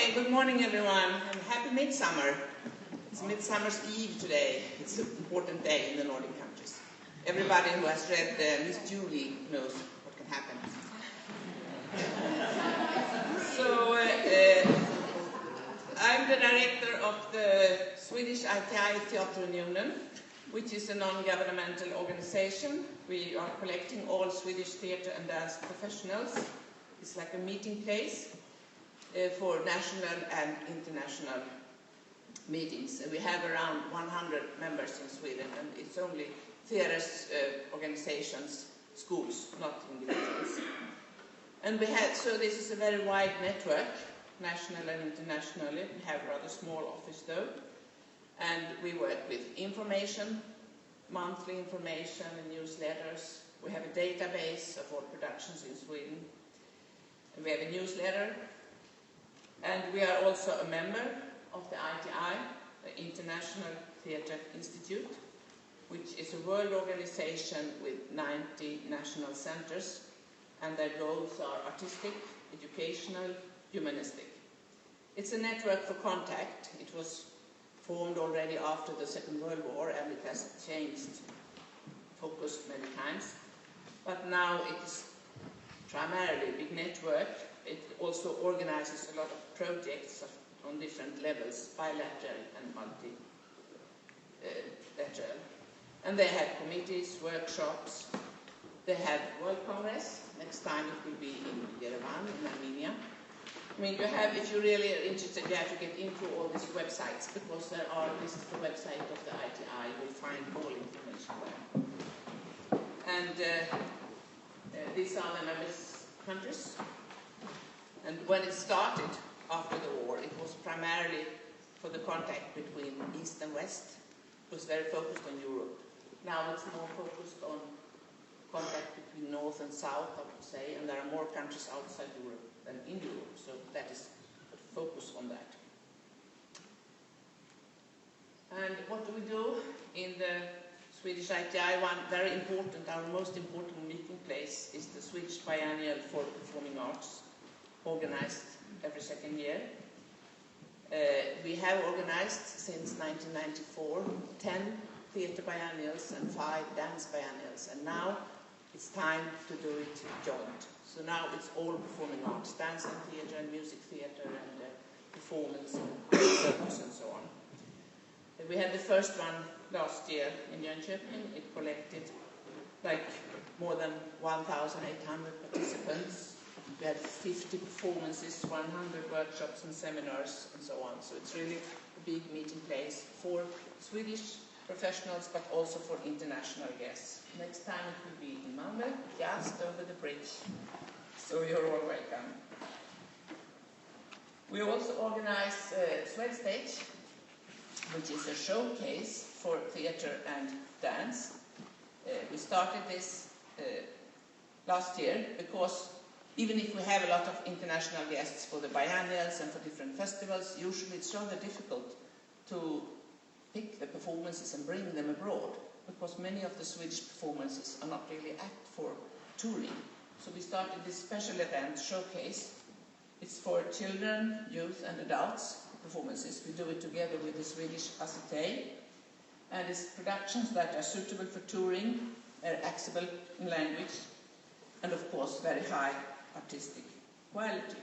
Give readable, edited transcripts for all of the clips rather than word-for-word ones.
Okay, good morning everyone, and happy Midsummer. It's Midsummer's Eve today. It's an important day in the Nordic countries. Everybody who has read Miss Julie knows what can happen. So, I'm the director of the Swedish ITI Teaterunionen, which is a non-governmental organization. We are collecting all Swedish theatre and dance professionals. It's like a meeting place for national and international meetings. We have around 100 members in Sweden, and it's only theatres, organizations, schools, not individuals. And so this is a very wide network, national and internationally. We have a rather small office though, and we work with information, monthly information and newsletters. We have a database of all productions in Sweden. And we have a newsletter. And we are also a member of the ITI, the International Theatre Institute, which is a world organization with 90 national centers, and their goals are artistic, educational, humanistic. It's a network for contact. It was formed already after the Second World War, and it has changed focus many times. But now it is primarily a big network. It also organizes a lot of projects on different levels, bilateral and multilateral. And they have committees, workshops. They have World Congress. Next time it will be in Yerevan, in Armenia. I mean, if you really are interested, you have to get into all these websites, because this is the website of the ITI. You will find all information there. And these are the member countries. And when it started after the war, it was primarily for the contact between East and West. It was very focused on Europe. Now it's more focused on contact between North and South, I would say, and there are more countries outside Europe than in Europe, so that is a focus on that. And what do we do in the Swedish ITI? One very important, our most important meeting place is the Swedish Biennial for Performing Arts, organized every second year. We have organized since 1994 10 theatre biennials and 5 dance biennials, and now it's time to do it joint. So now it's all performing arts, dance and theatre and music theatre and performance and circus and so on. We had the first one last year in Jönköping. It collected like more than 1,800 participants. We had 50 performances, 100 workshops and seminars and so on. So it's really a big meeting place for Swedish professionals, but also for international guests. Next time it will be in Malmö, just over the bridge. So you're all welcome. We also organize Swedstage, which is a showcase for theatre and dance. We started this last year because even if we have a lot of international guests for the biennials and for different festivals, usually it's rather difficult to pick the performances and bring them abroad, because many of the Swedish performances are not really apt for touring. So we started this special event, showcase. It's for children, youth and adults performances. We do it together with the Swedish Acité, and it's productions that are suitable for touring, they're accessible in language, and of course very high artistic quality.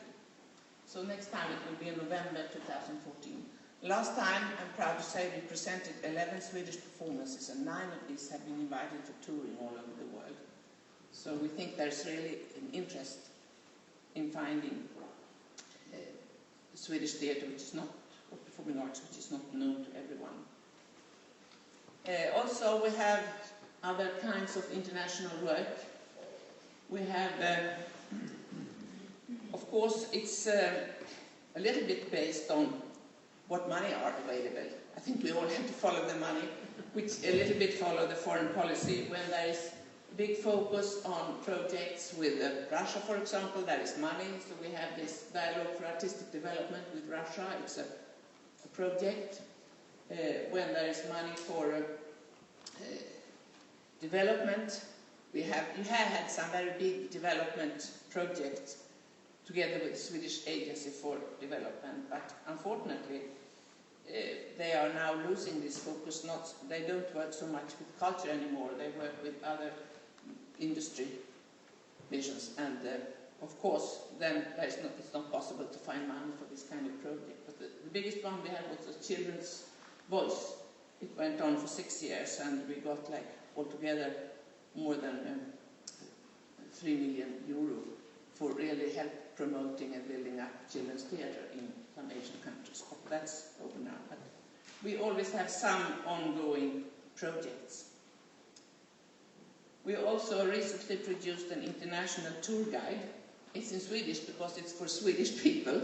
So next time it will be in November 2014. Last time, I'm proud to say, we presented 11 Swedish performances, and 9 of these have been invited for touring all over the world. So we think there's really an interest in finding Swedish theatre, which is not, or performing arts, which is not known to everyone. Also, we have other kinds of international work. We have, of course, it's a little bit based on what money are available. I think we all have to follow the money, which a little bit follow the foreign policy. When there is a big focus on projects with Russia, for example, there is money. So we have this dialogue for artistic development with Russia. It's a project. When there is money for development, you have had some very big development projects together with the Swedish Agency for Development, but unfortunately they are now losing this focus. They don't work so much with culture anymore, they work with other industry visions, and of course then it's not possible to find money for this kind of project. But the biggest one we had was the Children's Voice. It went on for 6 years, and we got like altogether more than 3 million euro for really help promoting and building up children's theatre in some Asian countries. But that's over now. But we always have some ongoing projects. We also recently produced an international tour guide. It's in Swedish because it's for Swedish people,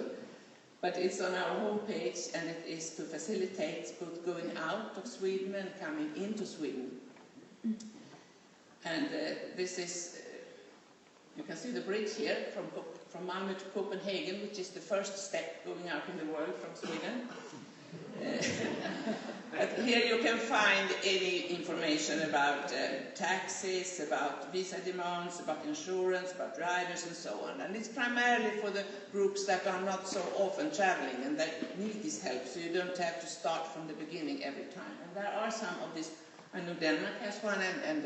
but it's on our homepage, and it is to facilitate both going out of Sweden and coming into Sweden. And this is, you can see the bridge here from Malmö to Copenhagen, which is the first step going out in the world from Sweden. But here you can find any information about taxes, about visa demands, about insurance, about riders and so on. And it's primarily for the groups that are not so often traveling and that need this help, so you don't have to start from the beginning every time. And there are some of these. I know Denmark has one, and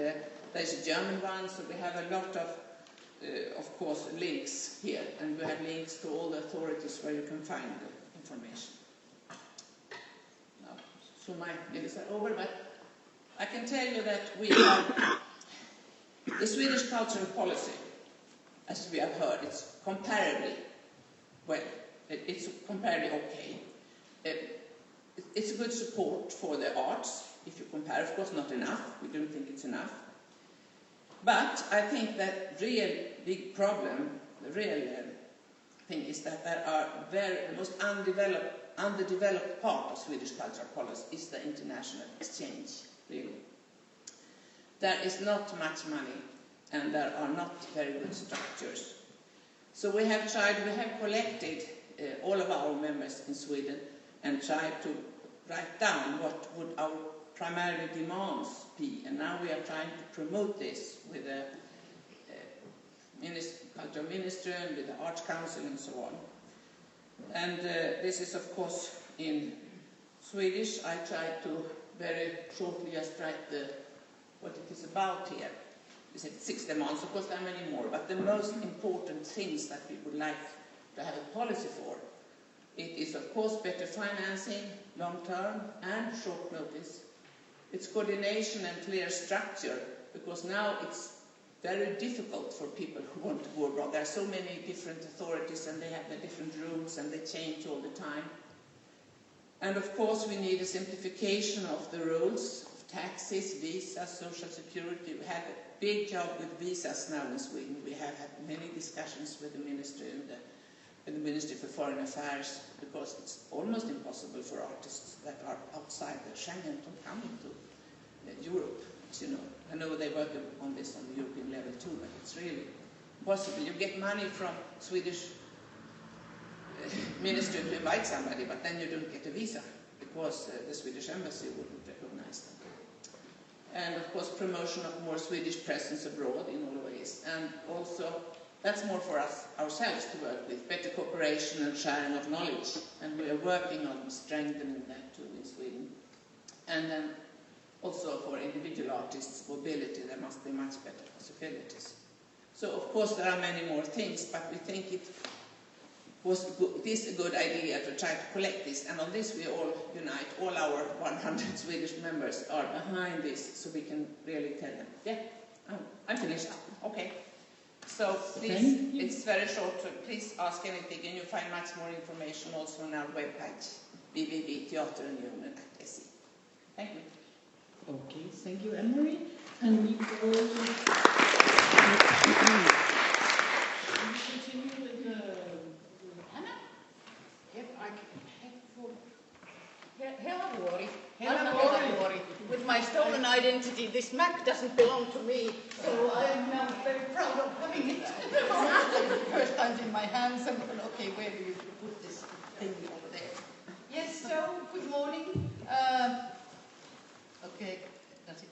there's a German one, so we have a lot of course, links here, and we have links to all the authorities where you can find the information. So my minutes are over, but I can tell you that we have the Swedish cultural policy, as we have heard, it's comparably, well, it's comparably okay. It's a good support for the arts, if you compare. Of course, not enough. We don't think it's enough. But I think that real big problem, the real thing is that there are the most underdeveloped part of Swedish cultural policy is the international exchange, really. There is not much money, and there are not very good structures. So we have collected all of our members in Sweden and tried to write down what would our primary demands be, and now we are trying to promote this with the cultural ministry and with the Arts Council and so on. And this is of course in Swedish. I tried to very shortly just write what it is about here. We said 6 demands, of course there are many more, but the most important things that we would like to have a policy for. It is of course better financing, long term and short notice. It's coordination and clear structure, because now it's very difficult for people who want to go abroad. There are so many different authorities, and they have the different rules, and they change all the time. And of course we need a simplification of the rules, of taxes, visas, social security. We have a big job with visas now in Sweden. We have had many discussions with the ministry and the Ministry for Foreign Affairs, because it's almost impossible for artists that are outside the Schengen to come into Europe, as you know. I know they work on this on the European level too, but it's really possible. You get money from Swedish ministry to invite somebody, but then you don't get a visa, because the Swedish embassy wouldn't recognize them. And of course promotion of more Swedish presence abroad in all ways, and also that's more for us ourselves to work with, better cooperation and sharing of knowledge, and we are working on strengthening that too in Sweden. And then also for individual artists' mobility, there must be much better possibilities. So of course there are many more things, but we think it is a good idea to try to collect this, and on this we all unite. All our 100 Swedish members are behind this, so we can really tell them, yeah, I'm finished. Okay. So please, it's very short, so please ask anything, and you'll find much more information also on our webpage, www.teaterunionen.se. Thank you. Okay, thank you, Anne-Marie. And we go continue with Anna. Yep, I can. Hella with my stolen identity. This Mac doesn't belong to me, so I am now very proud of having it. First time in my hands, and okay, where do you put this thing over there? Yes, so good morning. Okay, that's it.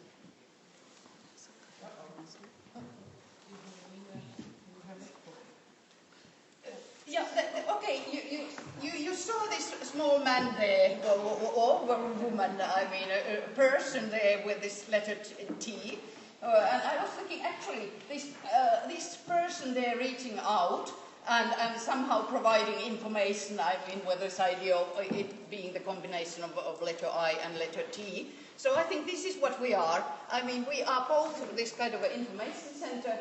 you saw this small man there, or woman, I mean, a person there with this letter T. And I was thinking, actually, this person there reaching out and somehow providing information, I mean, with this idea of it being the combination of letter I and letter T. So I think this is what we are. I mean, we are both this kind of an information center,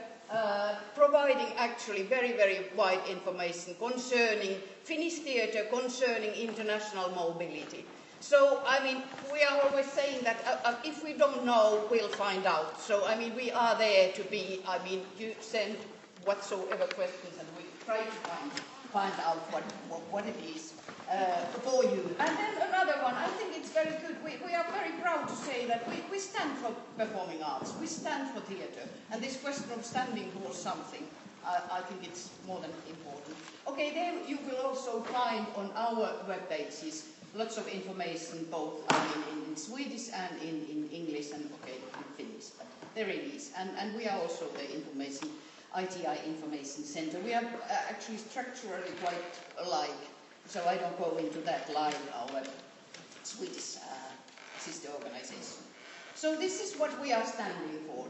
providing actually very, very wide information concerning Finnish theatre, concerning international mobility. So, I mean, we are always saying that if we don't know, we'll find out. So, I mean, we are there to be, I mean, you send whatsoever questions and we try to find out what it is for you. And then another one, I think it's very good. We are very proud to say that we stand for performing arts. We stand for theatre. And this question of standing for something, I think it's more than important. Okay, there you will also find on our web pages lots of information, both in Swedish and in English and okay, in Finnish. But there it is. And we are also the ITI Information Center. We are actually structurally quite alike, so I don't go into that like our Swedish sister organization. So this is what we are standing for.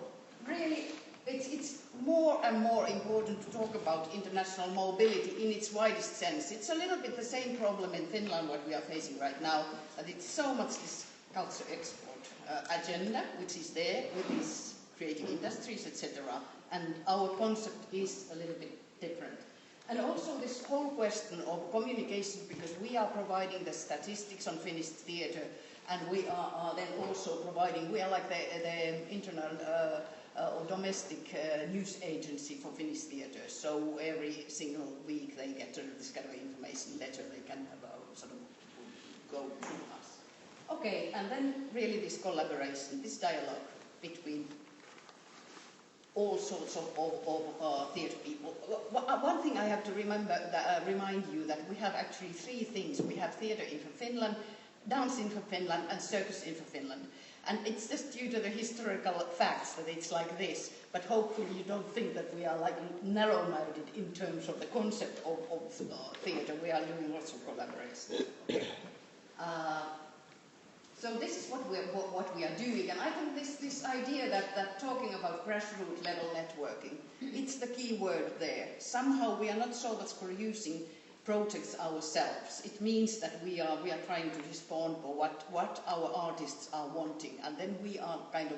Really, it's more and more important to talk about international mobility in its widest sense. It's a little bit the same problem in Finland what we are facing right now, that it's so much this culture export agenda, which is there with these creative industries, etc. And our concept is a little bit different. And also this whole question of communication, because we are providing the statistics on Finnish theatre, and we are then also providing, we are like the internal or domestic news agency for Finnish theatre. So every single week they get this kind of information letter, they can sort of go through us. Okay, and then really this collaboration, this dialogue between all sorts of theatre people. One thing I have to remind you that we have actually three things. We have Theatre Info Finland, Dance Info Finland and Circus Info Finland. And it's just due to the historical facts that it's like this, but hopefully you don't think that we are like narrow-minded in terms of the concept of theatre. We are doing lots of collaboration. So this is what we are doing, and I think this idea that talking about grassroots level networking, it's the key word there. Somehow we are not so much producing projects ourselves. It means that we are trying to respond for what our artists are wanting, and then we are kind of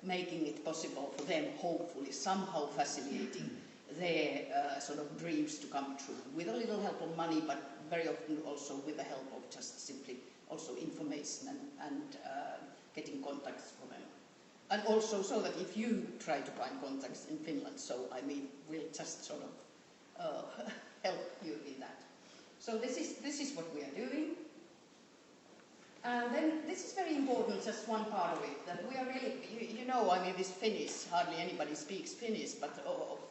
making it possible for them, hopefully somehow facilitating their sort of dreams to come true with a little help of money, but very often also with the help of just simply also information and getting contacts for them. And also so that if you try to find contacts in Finland, so I mean, we'll just sort of help you in that. So this is what we are doing. And then this is very important, just one part of it, that we are really, you know, I mean, this Finnish, hardly anybody speaks Finnish, but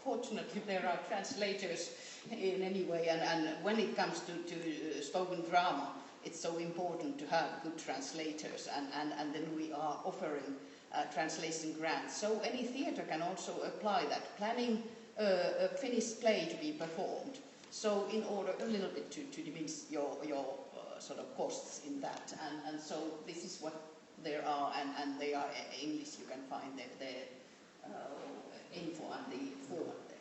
fortunately there are translators in any way, and when it comes to spoken drama, it's so important to have good translators, and then we are offering translation grants. So any theatre can also apply that, planning a Finnish play to be performed. So in order a little bit to diminish your sort of costs in that, and so this is what there are, and they are English. You can find the info and the format there.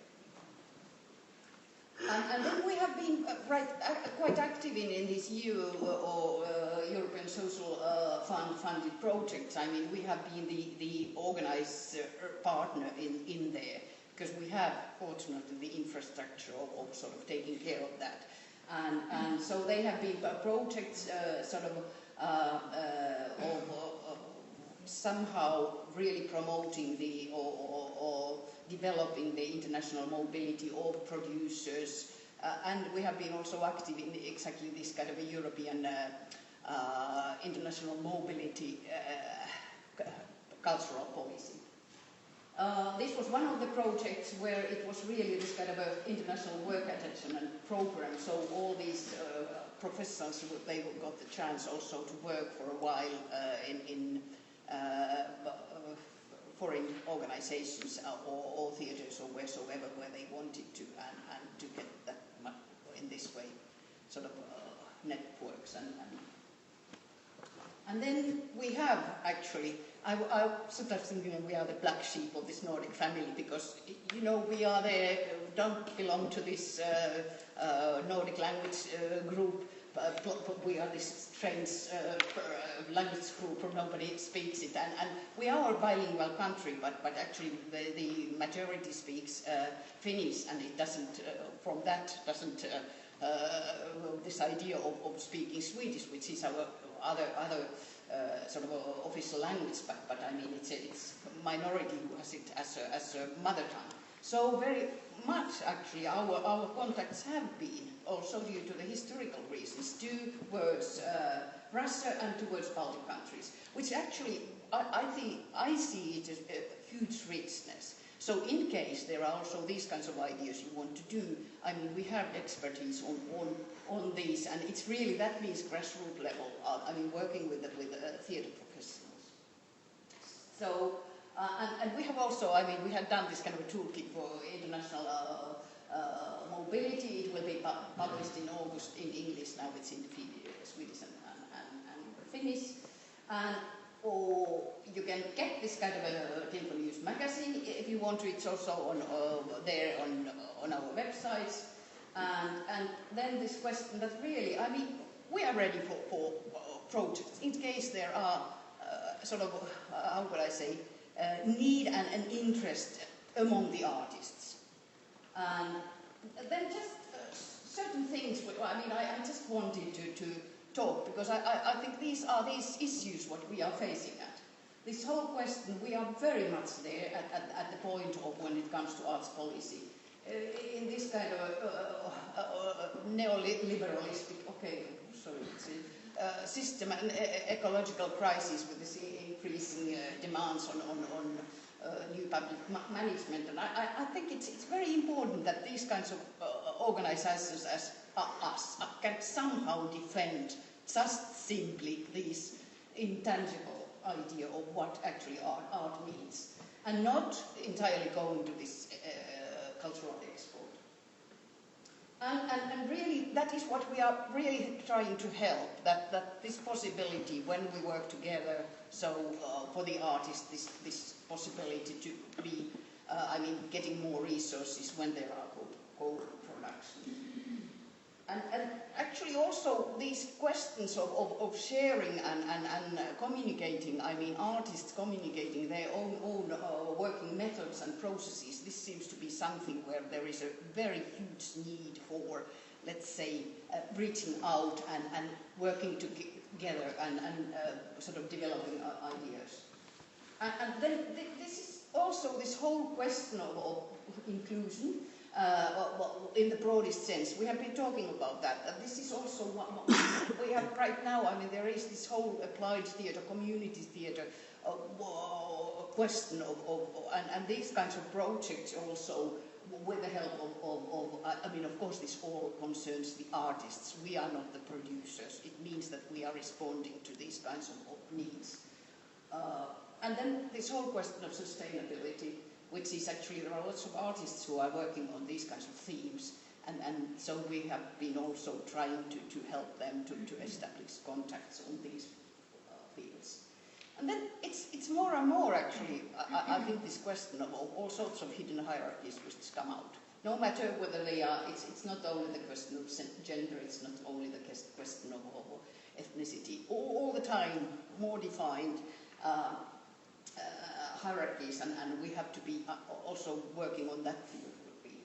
And then we have been quite active in this EU or European Social Fund funded projects. I mean, we have been the organizer partner in there, because we have fortunately the infrastructure of sort of taking care of that. And so they have been projects sort of somehow really promoting or developing the international mobility of producers. And we have been also active in exactly this kind of a European international mobility cultural policy. This was one of the projects where it was really this kind of an international work attachment program. So all these professionals, they got the chance also to work for a while in foreign organizations or theatres or wheresoever where they wanted to, and to get that in this way sort of And then we have actually, I sometimes think we are the black sheep of this Nordic family because, you know, we are there, don't belong to this Nordic language group. We are this strange language group where nobody speaks it, and we are a bilingual country, but actually the majority speaks Finnish, and it doesn't, from that doesn't, this idea of speaking Swedish, which is our other sort of official language, but I mean it's minority who has it as a mother tongue. So very much actually our contacts have been, also due to the historical reasons, towards Russia and towards Baltic countries, which actually I see it as a huge richness. So in case there are also these kinds of ideas you want to do, I mean we have expertise on these, and it's really, that means grassroots level, I mean working with theatre professionals. So, and we have also, I mean, we have done this kind of a toolkit for international mobility. It will be published in August in English. Now it's in Swedish and Finnish. And you can get this kind of a Tilko News magazine if you want to. It's also on there on our websites. And then this question that really, I mean, we are ready for projects in case there are sort of, how could I say, need and interest among the artists. And then just certain things, I mean, I just wanted to talk, because I think these are these issues what we are facing at. This whole question, we are very much there at the point of when it comes to arts policy. In this kind of neoliberalistic, okay, sorry, system and ecological crisis with this increasing demands on new public management. And I think it's very important that these kinds of organizations as us can somehow defend just simply this intangible idea of what actually art means, and not entirely go into this cultural export. And really, that is what we are really trying to help, that this possibility when we work together, so for the artists, this possibility to be, I mean, getting more resources when there are co-productions. And actually also these questions of sharing and communicating, I mean artists communicating their own working methods and processes, this seems to be something where there is a very huge need for, let's say, reaching out and working together and sort of developing ideas. And then this is also this whole question of inclusion. In the broadest sense, we have been talking about that. This is also what we have right now. I mean, there is this whole applied theatre, community theatre question and these kinds of projects also with the help of I mean, of course, this all concerns the artists. We are not the producers. It means that we are responding to these kinds of needs. And then this whole question of sustainability, which is actually, there are lots of artists who are working on these kinds of themes, and so we have been also trying to help them to establish contacts on these fields. And then it's more and more actually, I think this question of all sorts of hidden hierarchies which come out. No matter whether they are, it's not only the question of gender, it's not only the question of ethnicity, all the time more defined hierarchies, and we have to be also working on that field would be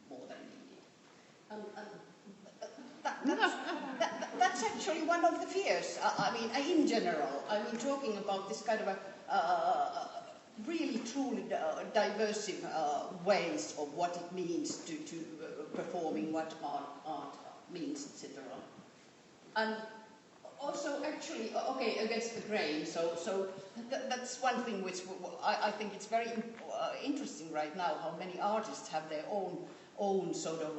more than needed. That's actually one of the fears. I mean, in general, I mean, talking about this kind of a really truly diverse ways of what it means to performing, what art means, etc. And also, actually, okay, against the grain. So that's one thing which I think it's very interesting right now. How many artists have their own sort of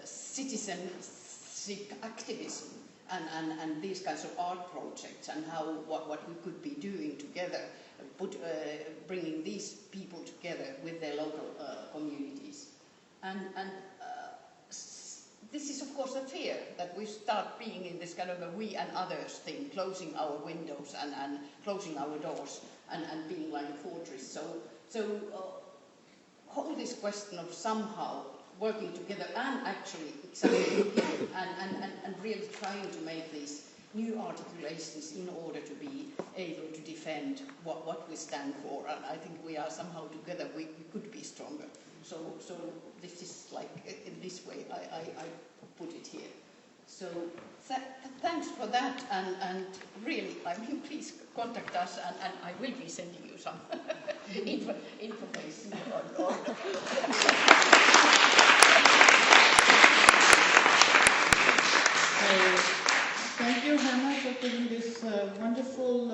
citizenship activism and these kinds of art projects, and how what we could be doing together, bringing these people together with their local communities, and this is of course a fear that we start being in this kind of a we and others thing, closing our windows and closing our doors and being like a fortress. So whole this question of somehow working together and actually examining and really trying to make these new articulations in order to be able to defend what we stand for. And I think we are somehow together, we could be stronger. So this is like, in this way, I put it here. So thanks for that, and really, I mean, please contact us, and I will be sending you some information on. Thank you, Hannah, for giving this wonderful,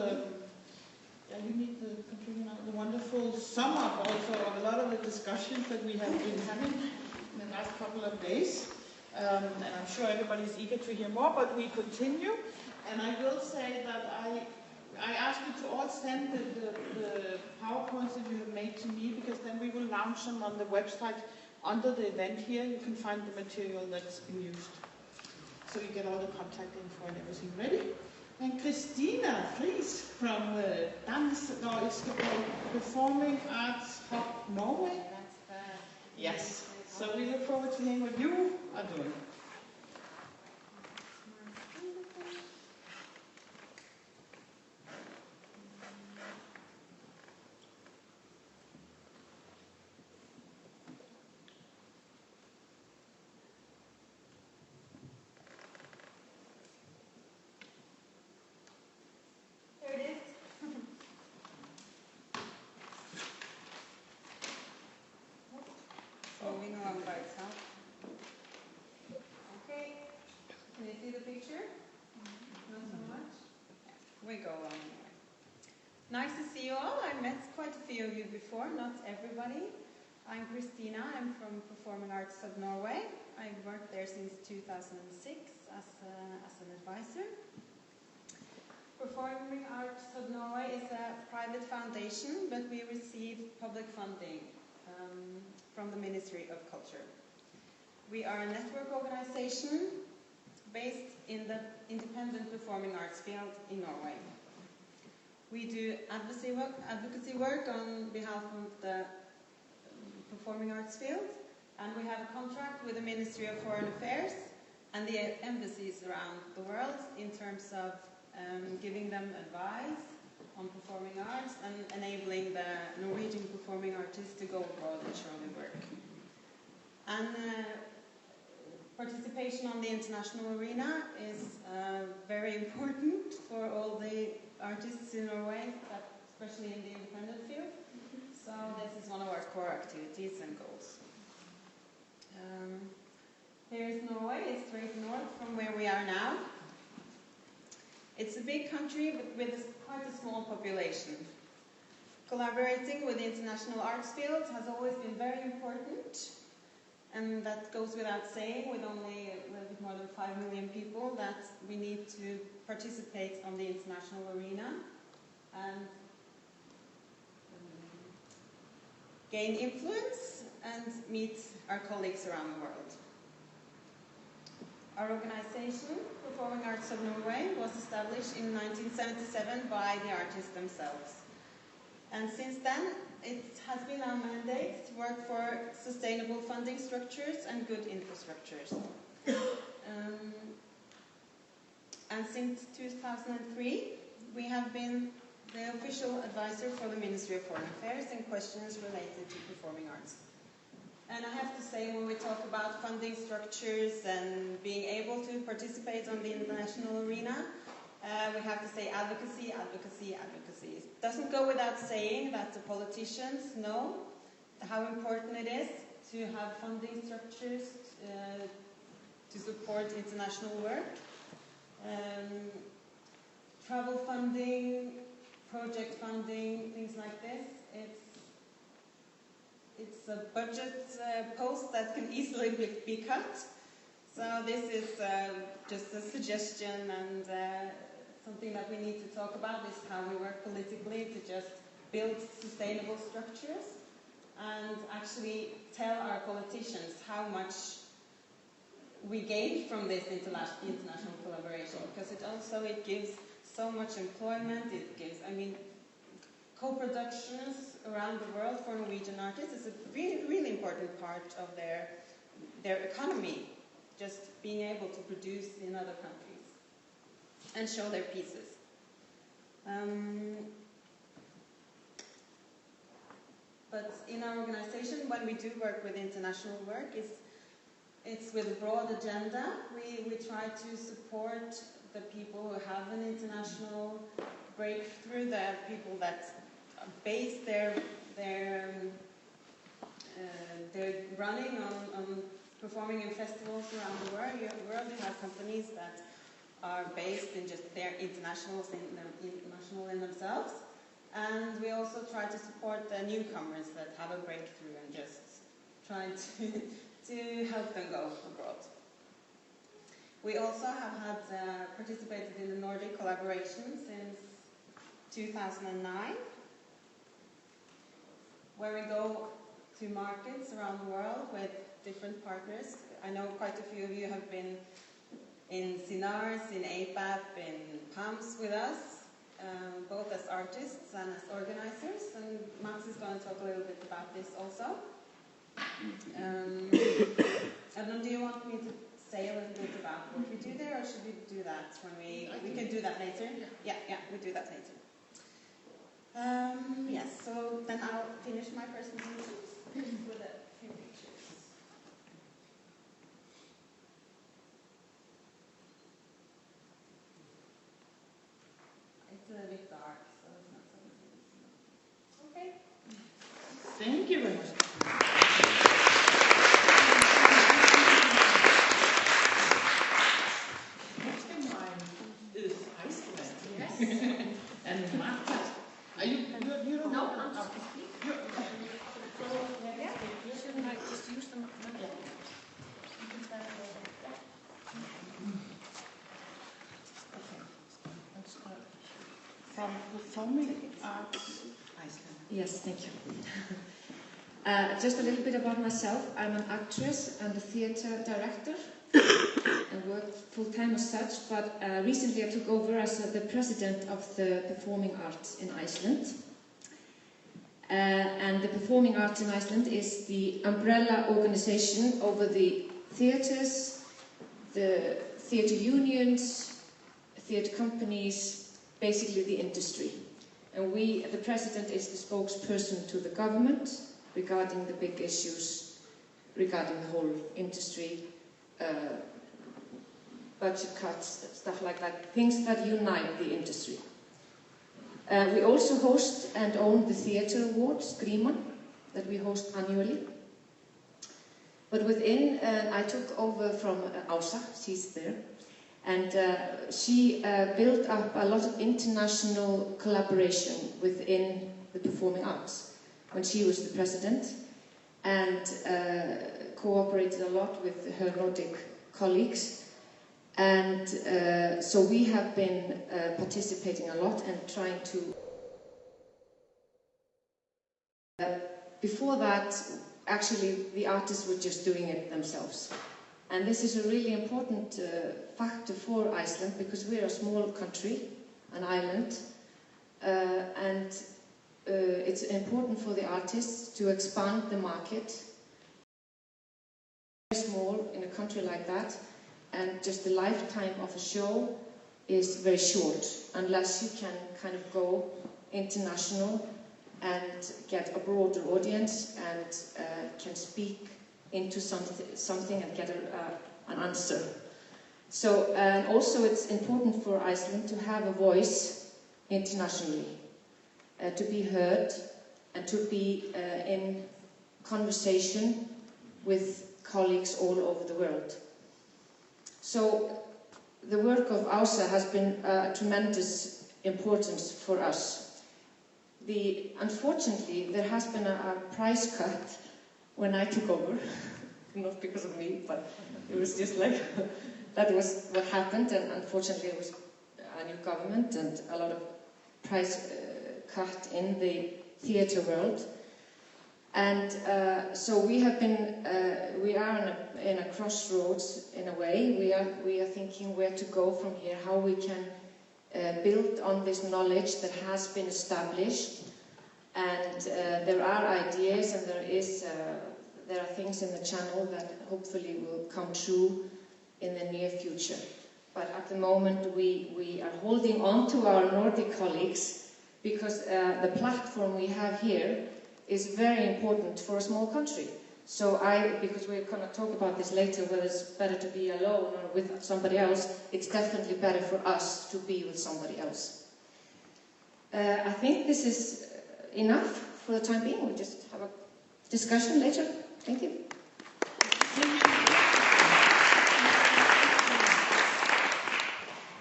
you need the computer now, the wonderful sum up also of a lot of the discussions that we have been having in the last couple of days. And I'm sure everybody's eager to hear more, but we continue. And I will say that I ask you to all send the PowerPoints that you have made to me, because then we will launch them on the website under the event here. You can find the material that's been used. So you get all the contact info and everything ready. And Christina, please, from Performing Arts Hub Norway. Yes. So we look forward to hearing what you are doing. We go on anyway. Nice to see you all. I met quite a few of you before, not everybody. I'm Christina. I'm from Performing Arts of Norway. I've worked there since 2006 as an advisor. Performing Arts of Norway is a private foundation, but we receive public funding from the Ministry of Culture. We are a network organization based in the independent performing arts field in Norway. We do advocacy work on behalf of the performing arts field, and we have a contract with the Ministry of Foreign Affairs and the embassies around the world in terms of giving them advice on performing arts and enabling the Norwegian performing artists to go abroad and show their work. And participation on the international arena is very important for all the artists in Norway, especially in the independent field. So this is one of our core activities and goals. Here is Norway. It's straight north from where we are now. It's a big country, but with quite a small population. Collaborating with the international arts field has always been very important. And that goes without saying, with only a little bit more than 5 million people, that we need to participate on the international arena and gain influence and meet our colleagues around the world. Our organization, Performing Arts of Norway, was established in 1977 by the artists themselves. And since then, it has been our mandate to work for sustainable funding structures and good infrastructures. And since 2003, we have been the official advisor for the Ministry of Foreign Affairs in questions related to performing arts. And I have to say, when we talk about funding structures and being able to participate on the international arena, we have to say advocacy, advocacy, advocacy. It doesn't go without saying that the politicians know how important it is to have funding structures to support international work. Travel funding, project funding, things like this. It's a budget post that can easily be cut. So this is just a suggestion, and something that we need to talk about is how we work politically to just build sustainable structures and actually tell our politicians how much we gain from this international collaboration, because it gives so much employment. It gives, I mean, co-productions around the world for Norwegian artists is a really, really important part of their economy, just being able to produce in other countries and show their pieces. But in our organization, when we do work with international work, it's with a broad agenda. We try to support the people who have an international breakthrough, the people that base their running on performing in festivals around the world. You have companies that are based in just their international in themselves. And we also try to support the newcomers that have a breakthrough and just try to help them go abroad. We also have had participated in the Nordic collaboration since 2009, where we go to markets around the world with different partners. I know quite a few of you have been in Sinars, in APAP, in PAMS with us, both as artists and as organizers, and Max is going to talk a little bit about this also. Edmund, do you want me to say a little bit about what we do there, or should we do that when we can do that later? Yeah, we do that later. Yes, so then I'll finish my presentation with a few pictures. It's a bit dark, so it's not so easy. Okay. Thank you very much. Next in line is Iceland. Yes. And Marta. Are you don't know? No, I'm not. Shouldn't I just use them? Yeah. From performing arts, Iceland. Yes, thank you. Just a little bit about myself. I'm an actress and a theatre director and work full-time as such, but recently I took over as the president of the Performing Arts in Iceland. And the Performing Arts in Iceland is the umbrella organization over the theatres, the theatre unions, theatre companies, basically the industry. And the president is the spokesperson to the government regarding the big issues regarding the whole industry, budget cuts, stuff like that, things that unite the industry. We also host and own the Theatre Awards, Gríman, that we host annually. But within, I took over from Ása, she's there, and she built up a lot of international collaboration within the performing arts when she was the president, and cooperated a lot with her Nordic colleagues. And so we have been participating a lot and trying to... before that, actually, the artists were just doing it themselves. And this is a really important factor for Iceland, because we're a small country, an island, and it's important for the artists to expand the market. Very small in a country like that, and just the lifetime of a show is very short, unless you can kind of go international and get a broader audience and can speak into something and get an answer. So, and also it's important for Iceland to have a voice internationally, to be heard and to be in conversation with colleagues all over the world. So the work of Ása has been a tremendous importance for us. Unfortunately, there has been a price cut when I took over, not because of me, but it was just like, that was what happened, and unfortunately it was a new government and a lot of price cut in the theatre world. And so we have been, we are in a crossroads in a way. We are thinking where to go from here, how we can build on this knowledge that has been established. And there are ideas, and there are things in the channel that hopefully will come true in the near future. But at the moment we are holding on to our Nordic colleagues because the platform we have here is very important for a small country. So because we're going to talk about this later, whether it's better to be alone or with somebody else, it's definitely better for us to be with somebody else. I think this is enough for the time being. We'll just have a discussion later. Thank you.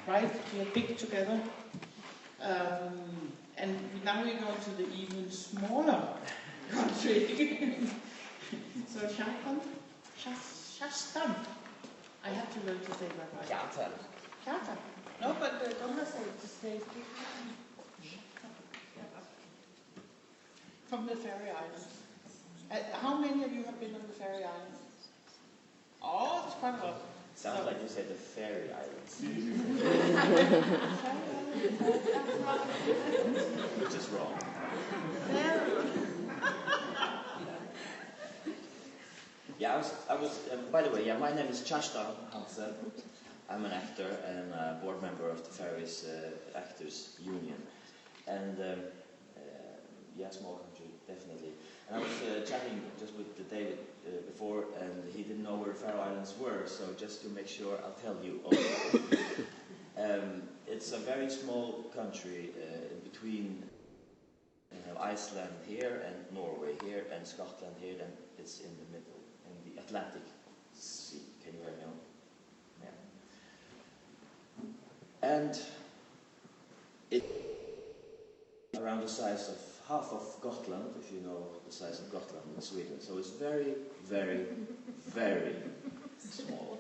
Right, we are big together. And now we go to the even smaller country. So Shastam. I have to learn to say that right. Kjartan. No, but don't hesitate to say from the Faroe Islands. How many of you have been on the Faroe Islands? Oh, it's quite a lot. Sounds like you said the Fairy Islands. Which is wrong. Yeah, I was by the way, yeah, my name is Kjartan Hansen. I'm an actor and a board member of the Faroese Actors Union. And yeah, small country, definitely. And I was chatting just with David before, and he didn't know where Faroe Islands were, so just to make sure, I'll tell you also. It's a very small country in between Iceland here and Norway here and Scotland here, and it's in the middle, in the Atlantic Sea. Can you hear me? Yeah. And it's around the size of half of Gotland, if you know the size of Gotland in Sweden. So it's very, very, very small.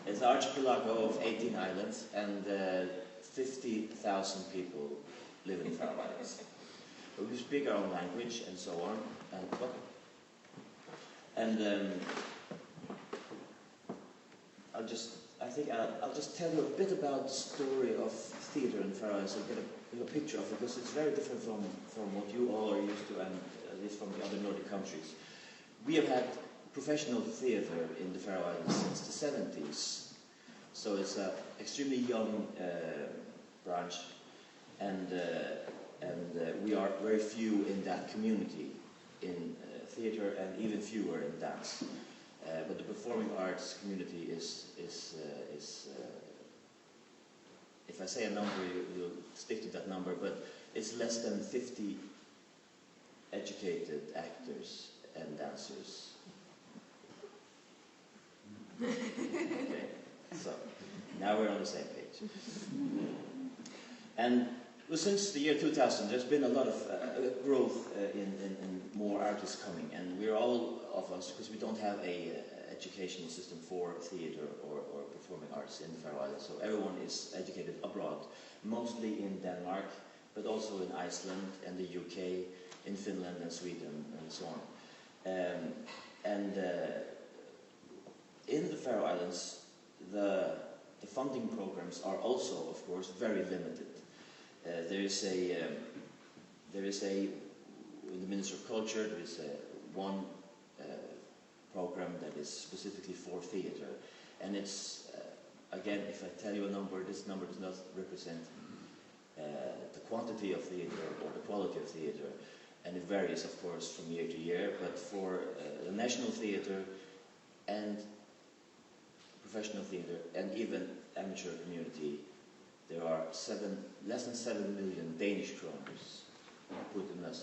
It's an archipelago of 18 islands, and 50,000 people live in the Faroe Islands. We speak our own language and so on. I'll just tell you a bit about the story of theatre in Faroe Islands and get a picture of it, because it's very different from what you all are used to, and at least from the other Nordic countries. We have had professional theatre in the Faroe Islands since the 70s, so it's an extremely young branch, and we are very few in that community in theatre, and even fewer in dance. But the performing arts community is if I say a number, you'll stick to that number, but it's less than 50 educated actors and dancers. Okay, so now we're on the same page. And since the year 2000, there's been a lot of growth in more artists coming, and we're all of us, because we don't have a educational system for theatre or performing arts in the Faroe Islands, so everyone is educated abroad, mostly in Denmark, but also in Iceland and the UK, in Finland and Sweden and so on. In the Faroe Islands, the funding programs are also, of course, very limited. There is a in the Ministry of Culture, there is one program that is specifically for theatre, and it's again, if I tell you a number, this number does not represent the quantity of theatre or the quality of theatre, and it varies, of course, from year to year. But for the national theatre and professional theatre and even amateur community, there are less than 7 million Danish kroners put in a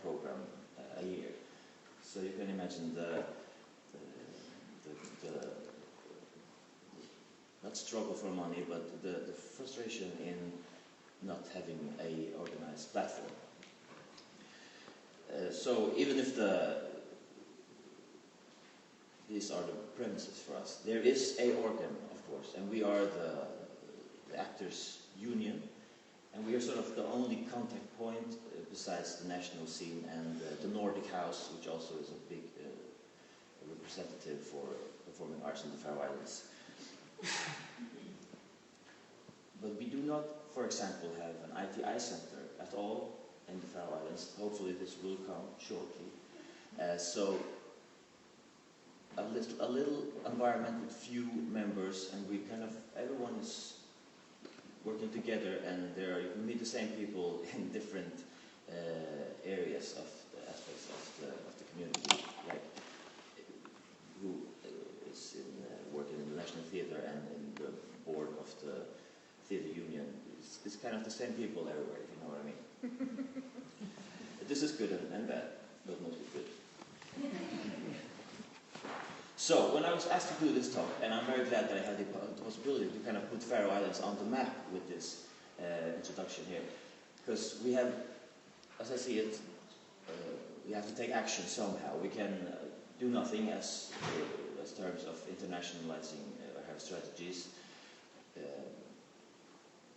program a year. So you can imagine the not struggle for money, but the frustration in not having a organized platform. So even if these are the premises for us, there is a organ, of course, and we are the Actors Union, And we are sort of the only contact point besides the national scene and the Nordic House, which also is a big representative for performing arts in the Faroe Islands. But we do not, for example, have an ITI center at all in the Faroe Islands. Hopefully this will come shortly. So a little environment with few members, and we kind of, everyone is working together, and you can meet the same people in different areas of the aspects of the community, like who is working in the National Theatre and in the board of the theatre union. It's kind of the same people everywhere, if you know what I mean. This is good and bad, but mostly good. So, when I was asked to do this talk, and I'm very glad that I had the possibility to kind of put Faroe Islands on the map with this introduction here, because we have, as I see it, we have to take action somehow. We can do nothing as terms of internationalizing our strategies,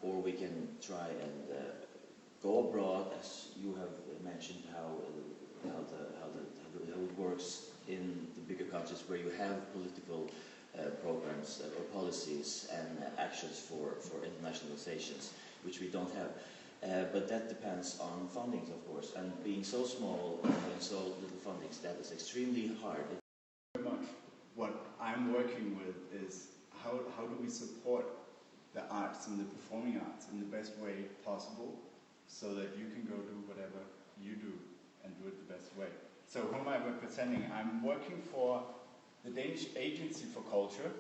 or we can try and go abroad, as you have mentioned, how it works in the bigger countries where you have political programs or policies and actions for internationalizations, which we don't have. But that depends on fundings, of course, and being so small and having so little fundings, that is extremely hard. Very much. What I'm working with is how do we support the arts and the performing arts in the best way possible, so that you can go do whatever you do and do it the best way. So who am I representing? I'm working for the Danish Agency for Culture.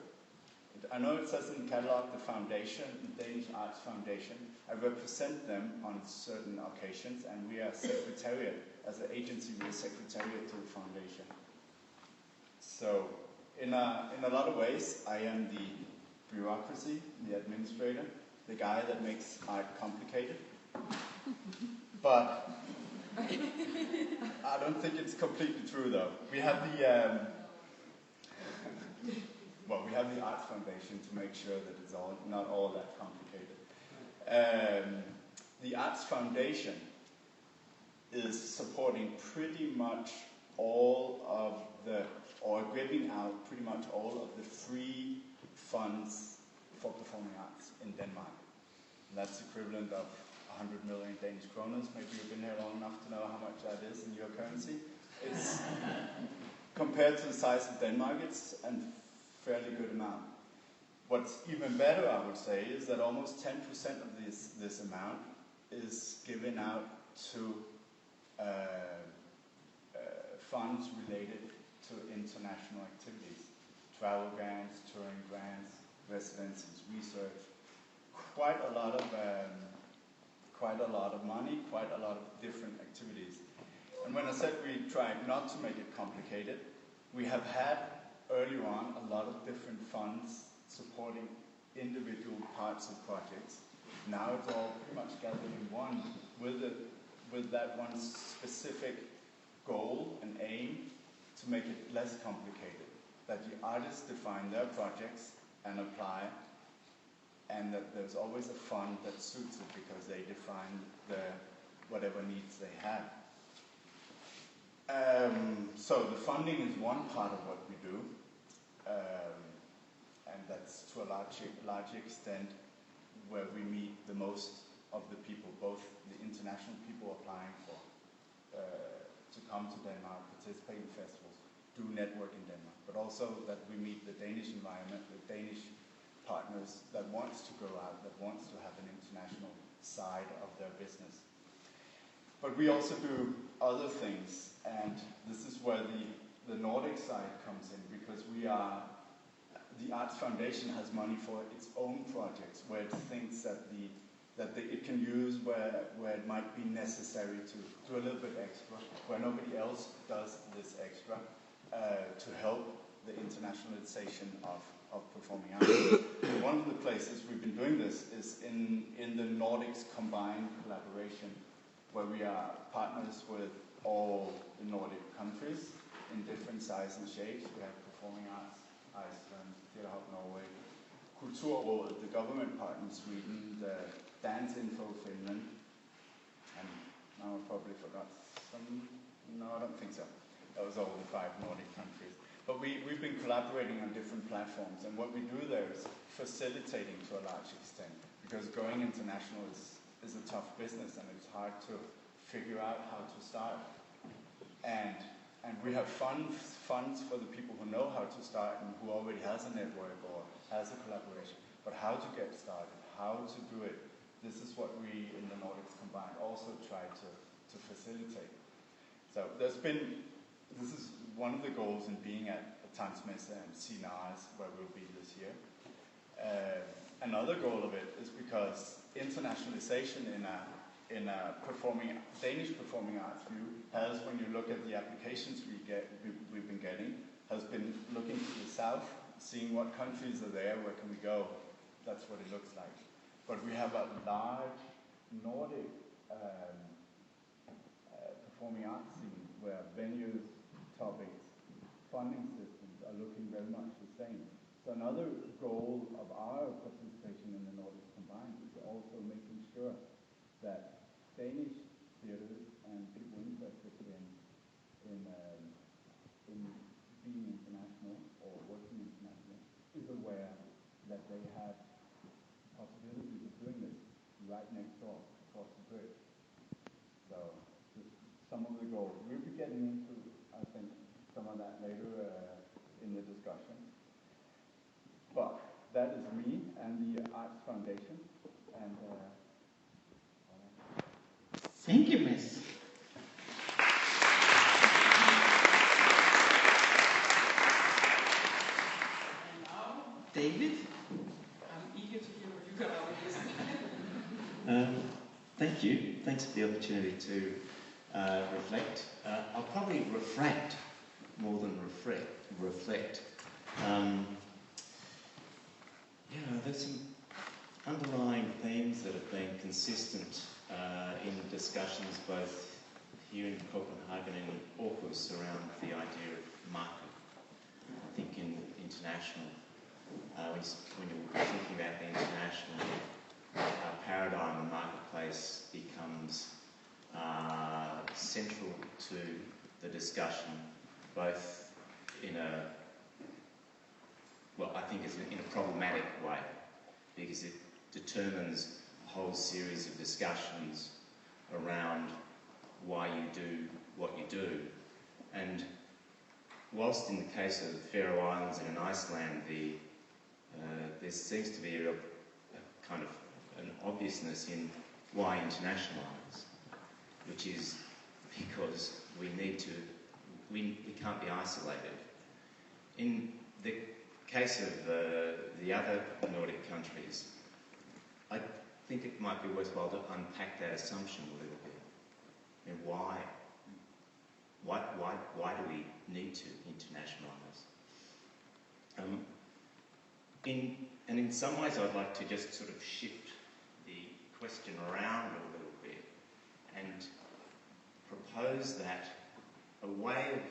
I know it says in the catalog the foundation, the Danish Arts Foundation. I represent them on certain occasions, and we are secretariat. As an agency, we are secretariat to the foundation. So in a lot of ways, I am the bureaucracy, the administrator, the guy that makes art complicated. But I don't think it's completely true, though. We have the we have the Arts Foundation to make sure that it's not all that complicated. The Arts Foundation is supporting pretty much all of or giving out pretty much all of the free funds for performing arts in Denmark. And that's equivalent of 100 million Danish kroners. Maybe you've been here long enough to know how much that is in your currency. It's compared to the size of Denmark, it's a fairly good amount. What's even better, I would say, is that almost 10% of this amount is given out to funds related to international activities, travel grants, touring grants, residencies, research. Quite a lot of money, quite a lot of different activities. And when I said we tried not to make it complicated, we have had earlier on a lot of different funds supporting individual parts of projects. Now it's all pretty much gathered in one with that one specific goal and aim to make it less complicated. That the artists define their projects and apply, and that there's always a fund that suits it because they define whatever needs they have. So the funding is one part of what we do, and that's to a large extent where we meet the most of the people, both the international people applying to come to Denmark, participate in festivals, do network in Denmark, but also that we meet the Danish environment, the Danish partners that wants to go out, that wants to have an international side of their business. But we also do other things, and this is where the Nordic side comes in, because the Arts Foundation has money for its own projects, where it thinks that it can use where it might be necessary to do a little bit extra, where nobody else does this extra, to help the internationalization of performing arts. One of the places we've been doing this is in the Nordics combined collaboration, where we are partners with all the Nordic countries in different sizes and shapes. We have Performing Arts, Iceland, Theatre Hub Norway, Kulturrådet, the government part in Sweden, the Dance Info Finland, and now I probably forgot some. No, I don't think so. That was all the 5 Nordic countries. But we've been collaborating on different platforms, and what we do there is facilitating to a large extent, because going international is a tough business, and it's hard to figure out how to start. And we have funds for the people who know how to start and who already has a network or has a collaboration. But how to get started, how to do it, this is what we in the Nordics Combined also try to facilitate. So this is one of the goals in being at Tanzmesse and CNAS, where we'll be this year. Another goal of it is because internationalization in a Danish performing arts view has, when you look at the applications we've been getting, has been looking to the south, seeing what countries are there, where can we go. That's what it looks like. But we have a large Nordic performing arts scene where venues, topics, funding systems are looking very much the same. So another goal of our participation in the Nordics Combined is also making sure that Danish theaters and people interested in being international or working international is aware that they have possibilities of doing this right next door, across the bridge. So just some of the goals. We'll be getting into, I think, some of that later in the discussion. But that is me and the Arts Foundation. And Thank you, Miss. And now, David, I'm eager to hear what you got out of this. Thank you. Thanks for the opportunity to reflect. I'll probably refract more than reflect. There's some underlying themes that have been consistent in discussions both here in Copenhagen and in Aarhus around the idea of market. I think in international, when you're thinking about the international paradigm, the marketplace becomes central to the discussion, both in a, well, I think it's in a problematic way, because it determines a whole series of discussions around why you do what you do. And whilst in the case of the Faroe Islands and in Iceland, there seems to be a kind of an obviousness in why internationalise, which is because we can't be isolated. In the case of the other Nordic countries, I think it might be worthwhile to unpack that assumption a little bit. And why? Why do we need to internationalise? And in some ways, I'd like to just sort of shift the question around a little bit and propose that a way of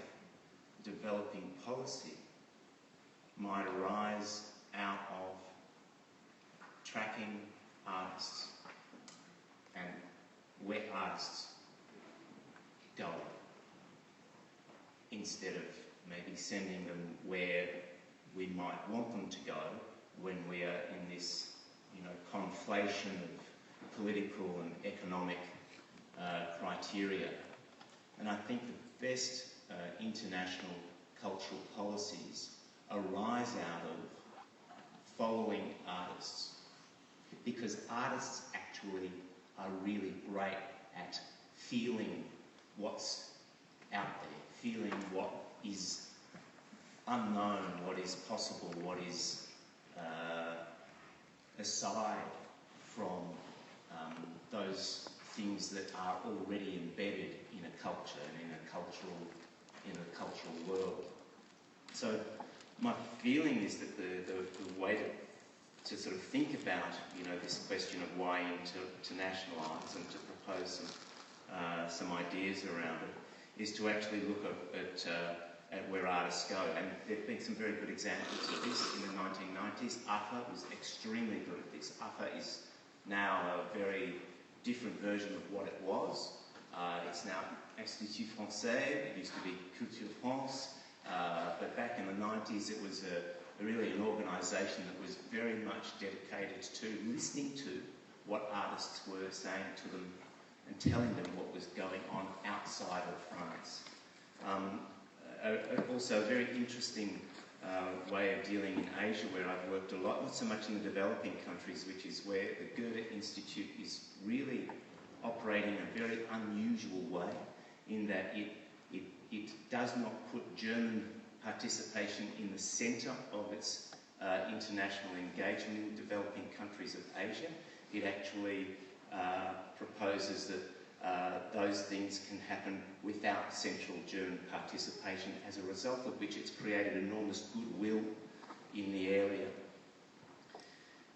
developing policy might arise out of tracking artists and where artists go, instead of maybe sending them where we might want them to go when we are in this, conflation of political and economic criteria. And I think the best international cultural policies arise out of following artists, because artists actually are really great at feeling what's out there, feeling what is unknown, what is possible, what is aside from those things that are already embedded in a culture and in a cultural world. So my feeling is that the way to sort of think about this question of why internationalise and to propose some ideas around it is to actually look at where artists go. And there have been some very good examples of this in the 1990s. UFA was extremely good at this. UFA is now a very different version of what it was. It's now Institut Français, it used to be Culture France, but back in the 90s it was really an organisation that was very much dedicated to listening to what artists were saying to them and telling them what was going on outside of France. Also a very interesting way of dealing in Asia, where I've worked a lot, not so much in the developing countries, which is where the Goethe Institute is really operating in a very unusual way, in that it does not put German participation in the centre of its international engagement in developing countries of Asia. It actually proposes that those things can happen without central German participation, as a result of which it's created enormous goodwill in the area.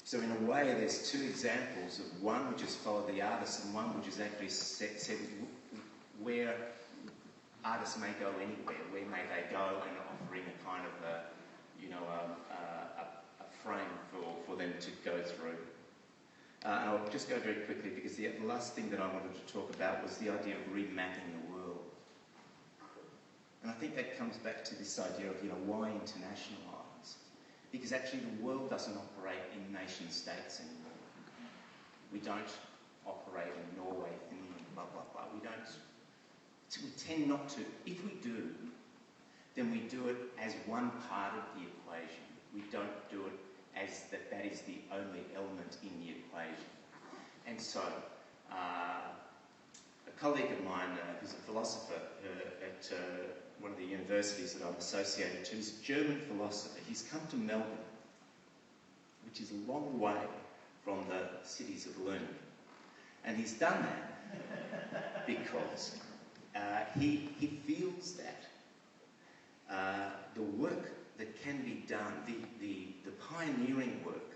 So in a way, there's two examples of one which has followed the artists and one which has actually said where artists may go anywhere, where may they go, and offering a kind of a frame for them to go through. And I'll just go very quickly, because the last thing that I wanted to talk about was the idea of remapping the world. And I think that comes back to this idea of, why internationalise? Because actually the world doesn't operate in nation states anymore. We don't operate in Norway, Finland, blah, blah, blah. We tend not to. If we do, then we do it as one part of the equation. We don't do it as that is the only element in the equation. And so, a colleague of mine who's a philosopher at one of the universities that I'm associated to, is a German philosopher. He's come to Melbourne, which is a long way from the cities of learning. And he's done that because he feels that the work that can be done, the pioneering work,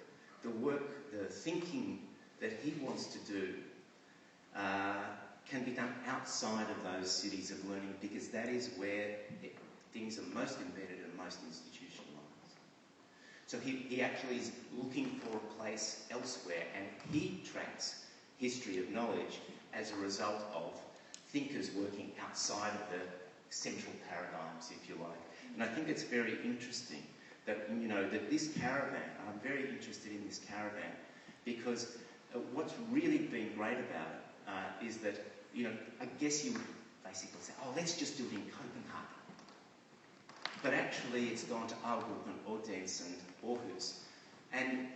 the thinking that he wants to do can be done outside of those cities of learning, because that is where things are most embedded and most institutionalised. So he actually is looking for a place elsewhere, and he tracks history of knowledge as a result of thinkers working outside of the central paradigms, if you like. And I think it's very interesting that, that this caravan, I'm very interested in this caravan, because what's really been great about it is that, I guess you would basically say, oh, let's just do it in Copenhagen. But actually it's gone to Aalborg and Odense and Aarhus. And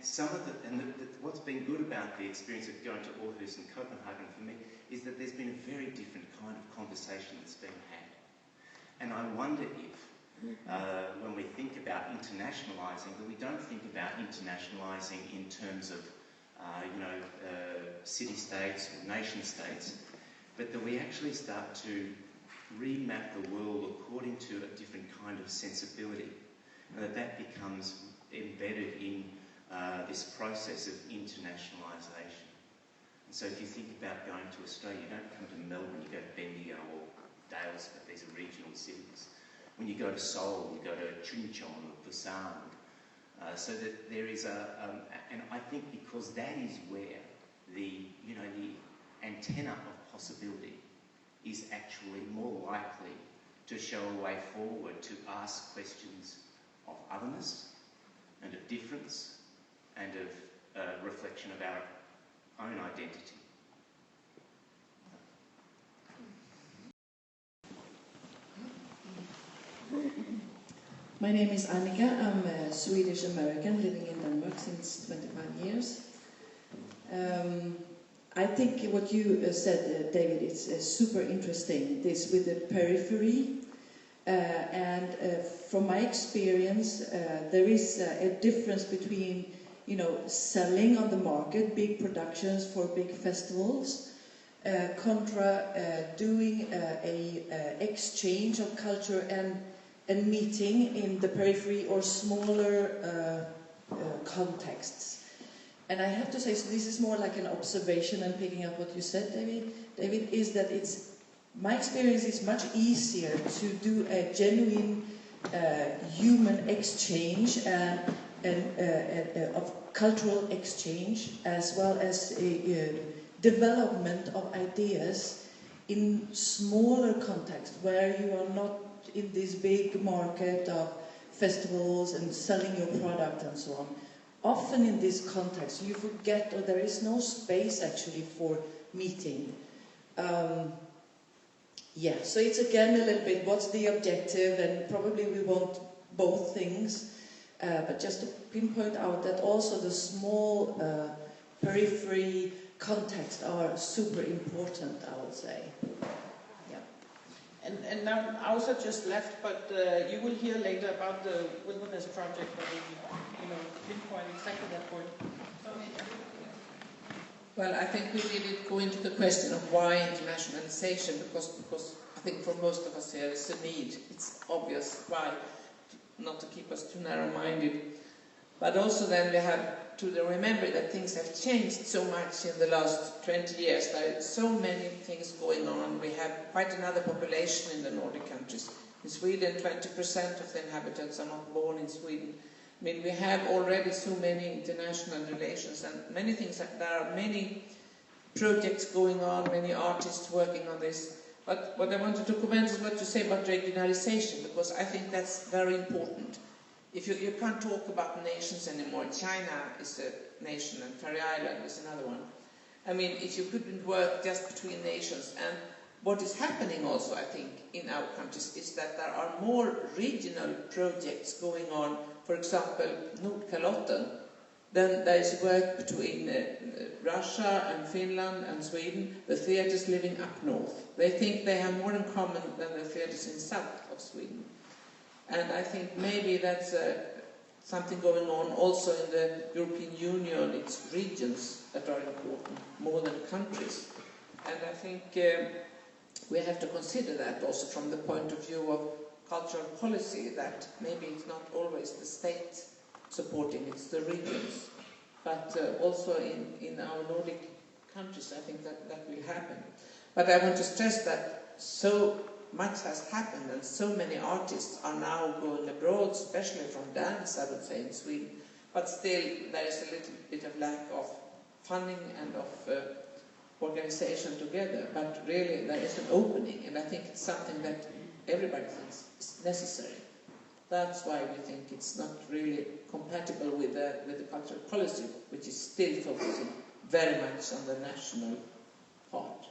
what's been good about the experience of going to Aarhus and Copenhagen for me is that there's been a very different kind of conversation that's been had. And I wonder if, when we think about internationalising, that we don't think about internationalising in terms of, city-states or nation-states, but that we actually start to remap the world according to a different kind of sensibility, and that becomes embedded in this process of internationalisation. And so if you think about going to Australia, you don't come to Melbourne, you go to Bendigo or Dalesford, these are regional cities. When you go to Seoul, you go to Chuncheon or Busan. So that there is and I think because that is where the antenna of possibility is actually more likely to show a way forward to ask questions of otherness and of difference and of reflection of our own identity. My name is Annika. I'm a Swedish American living in Denmark since 25 years. I think what you said, David, is super interesting, this with the periphery. And from my experience, there is a difference between, selling on the market, big productions for big festivals, contra doing a exchange of culture and meeting in the periphery or smaller contexts. And I have to say, so this is more like an observation and picking up what you said, David, is that my experience is much easier to do a genuine human exchange and of cultural exchange, as well as development of ideas in smaller contexts where you are not in this big market of festivals and selling your product and so on. Often in this context you forget, or there is no space actually for meeting. Yeah, so it's again a little bit what's the objective, and probably we want both things, but just to pinpoint out that also the small periphery context are super important, I would say. And now Ausa just left, but you will hear later about the wilderness project that will, pinpoint exactly that point. Well, I think we didn't go into the question of why internationalization, because I think for most of us here it's a need. It's obvious why, not to keep us too narrow-minded. But also then we have to remember that things have changed so much in the last 20 years. There are so many things going on. We have quite another population in the Nordic countries. In Sweden, 20% of the inhabitants are not born in Sweden. I mean, we have already so many international relations and many things. There are many projects going on, many artists working on this. But what I wanted to comment is what you say about regionalization, because I think that's very important. If you can't talk about nations anymore. China is a nation and Faroe Island is another one. I mean, if you couldn't work just between nations. And what is happening also, I think, in our countries is that there are more regional projects going on. For example, Nordkalotten. Then there is work between Russia and Finland and Sweden, the theatres living up north. They think they have more in common than the theatres in south of Sweden. And I think maybe that's something going on also in the European Union. It's regions that are important more than countries. And I think we have to consider that also from the point of view of cultural policy, that maybe it's not always the state supporting, it's the regions. But also in our Nordic countries, I think that will happen. But I want to stress that so much has happened and so many artists are now going abroad, especially from dance, I would say, in Sweden. But still, there is a little bit of lack of funding and of organization together. But really, there is an opening, and I think it's something that everybody thinks is necessary. That's why we think it's not really compatible with the cultural policy, which is still focusing very much on the national part.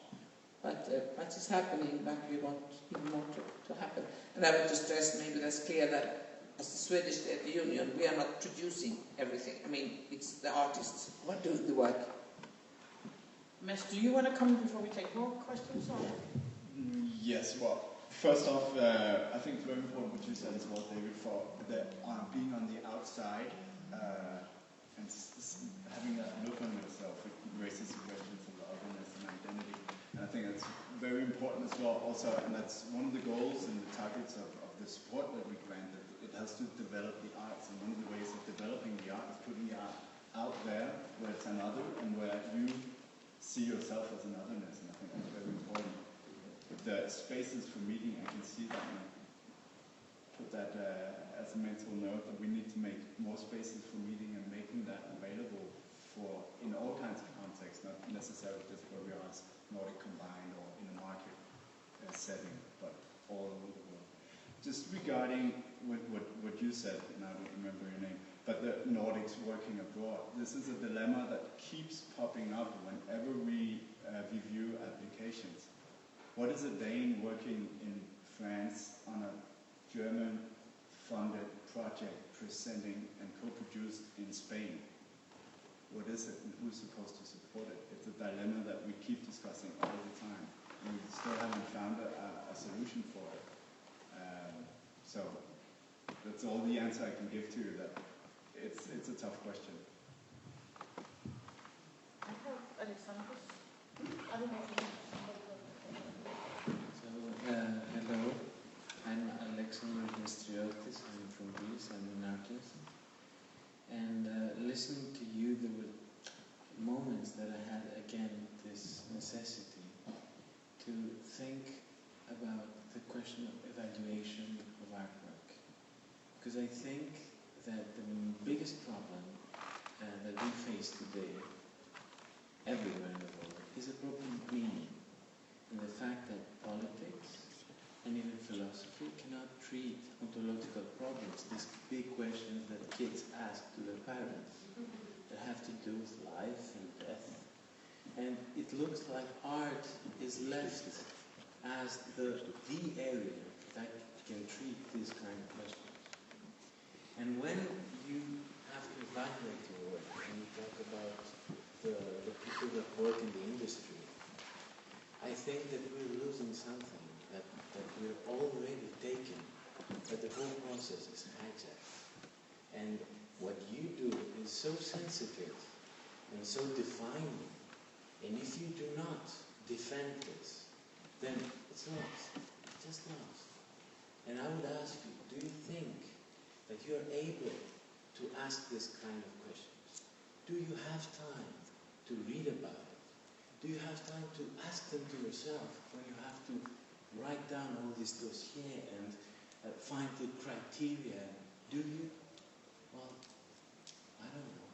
But much is happening, but we want even more to happen. And I want to stress, maybe that's clear, that as the Swedish State Union, we are not producing everything. I mean, it's the artists who are doing the work. Mads, do you want to come before we take more questions? Or? Yes, well, first off, I think it's very important what you said as well, David, for being on the outside and having that look on yourself. It raises questions of otherness and identity. And I think that's very important as well also, and that's one of the goals and the targets of the support that we grant. It has to develop the arts, and one of the ways of developing the art is putting the art out there where it's another and where you see yourself as an otherness, and I think that's very important. The spaces for meeting, I can see that, and I put that as a mental note, that we need to make more spaces for meeting and making that available for in all kinds of contexts, not necessarily just where we are as Nordic combined or in a market setting, but all over the world. Just regarding what you said, and I don't remember your name, but the Nordics working abroad, this is a dilemma that keeps popping up whenever we review applications. What is a Dane working in France on a German-funded project presenting and co-produced in Spain? What is it, and who's supposed to support it? It's a dilemma that we keep discussing all the time. We still haven't found a solution for it. So that's all the answer I can give to you. That it's a tough question. I have Alexander. I don't know. Hello, I'm Alexander Mistriotis. I'm from Greece. I'm an artist. And listening to you, there were moments that I had again this necessity to think about the question of evaluation of artwork. Because I think that the biggest problem that we face today, everywhere in the world, is a problem of meaning. And the fact that politics and even philosophy cannot treat ontological problems, these big questions that kids ask to their parents, that have to do with life and death. And it looks like art is left as the area that can treat these kind of questions. And when you have to evaluate your work, and you talk about the people that work in the industry, I think that we're losing something, that we're already taken, that the whole process is hijacked. And what you do is so sensitive and so defining. And if you do not defend this, then it's lost. It's just lost. And I would ask you, do you think that you are able to ask this kind of questions? Do you have time to read about it? Do you have time to ask them to yourself when you have to write down all this dossier and find the criteria? Do you? Well, I don't know.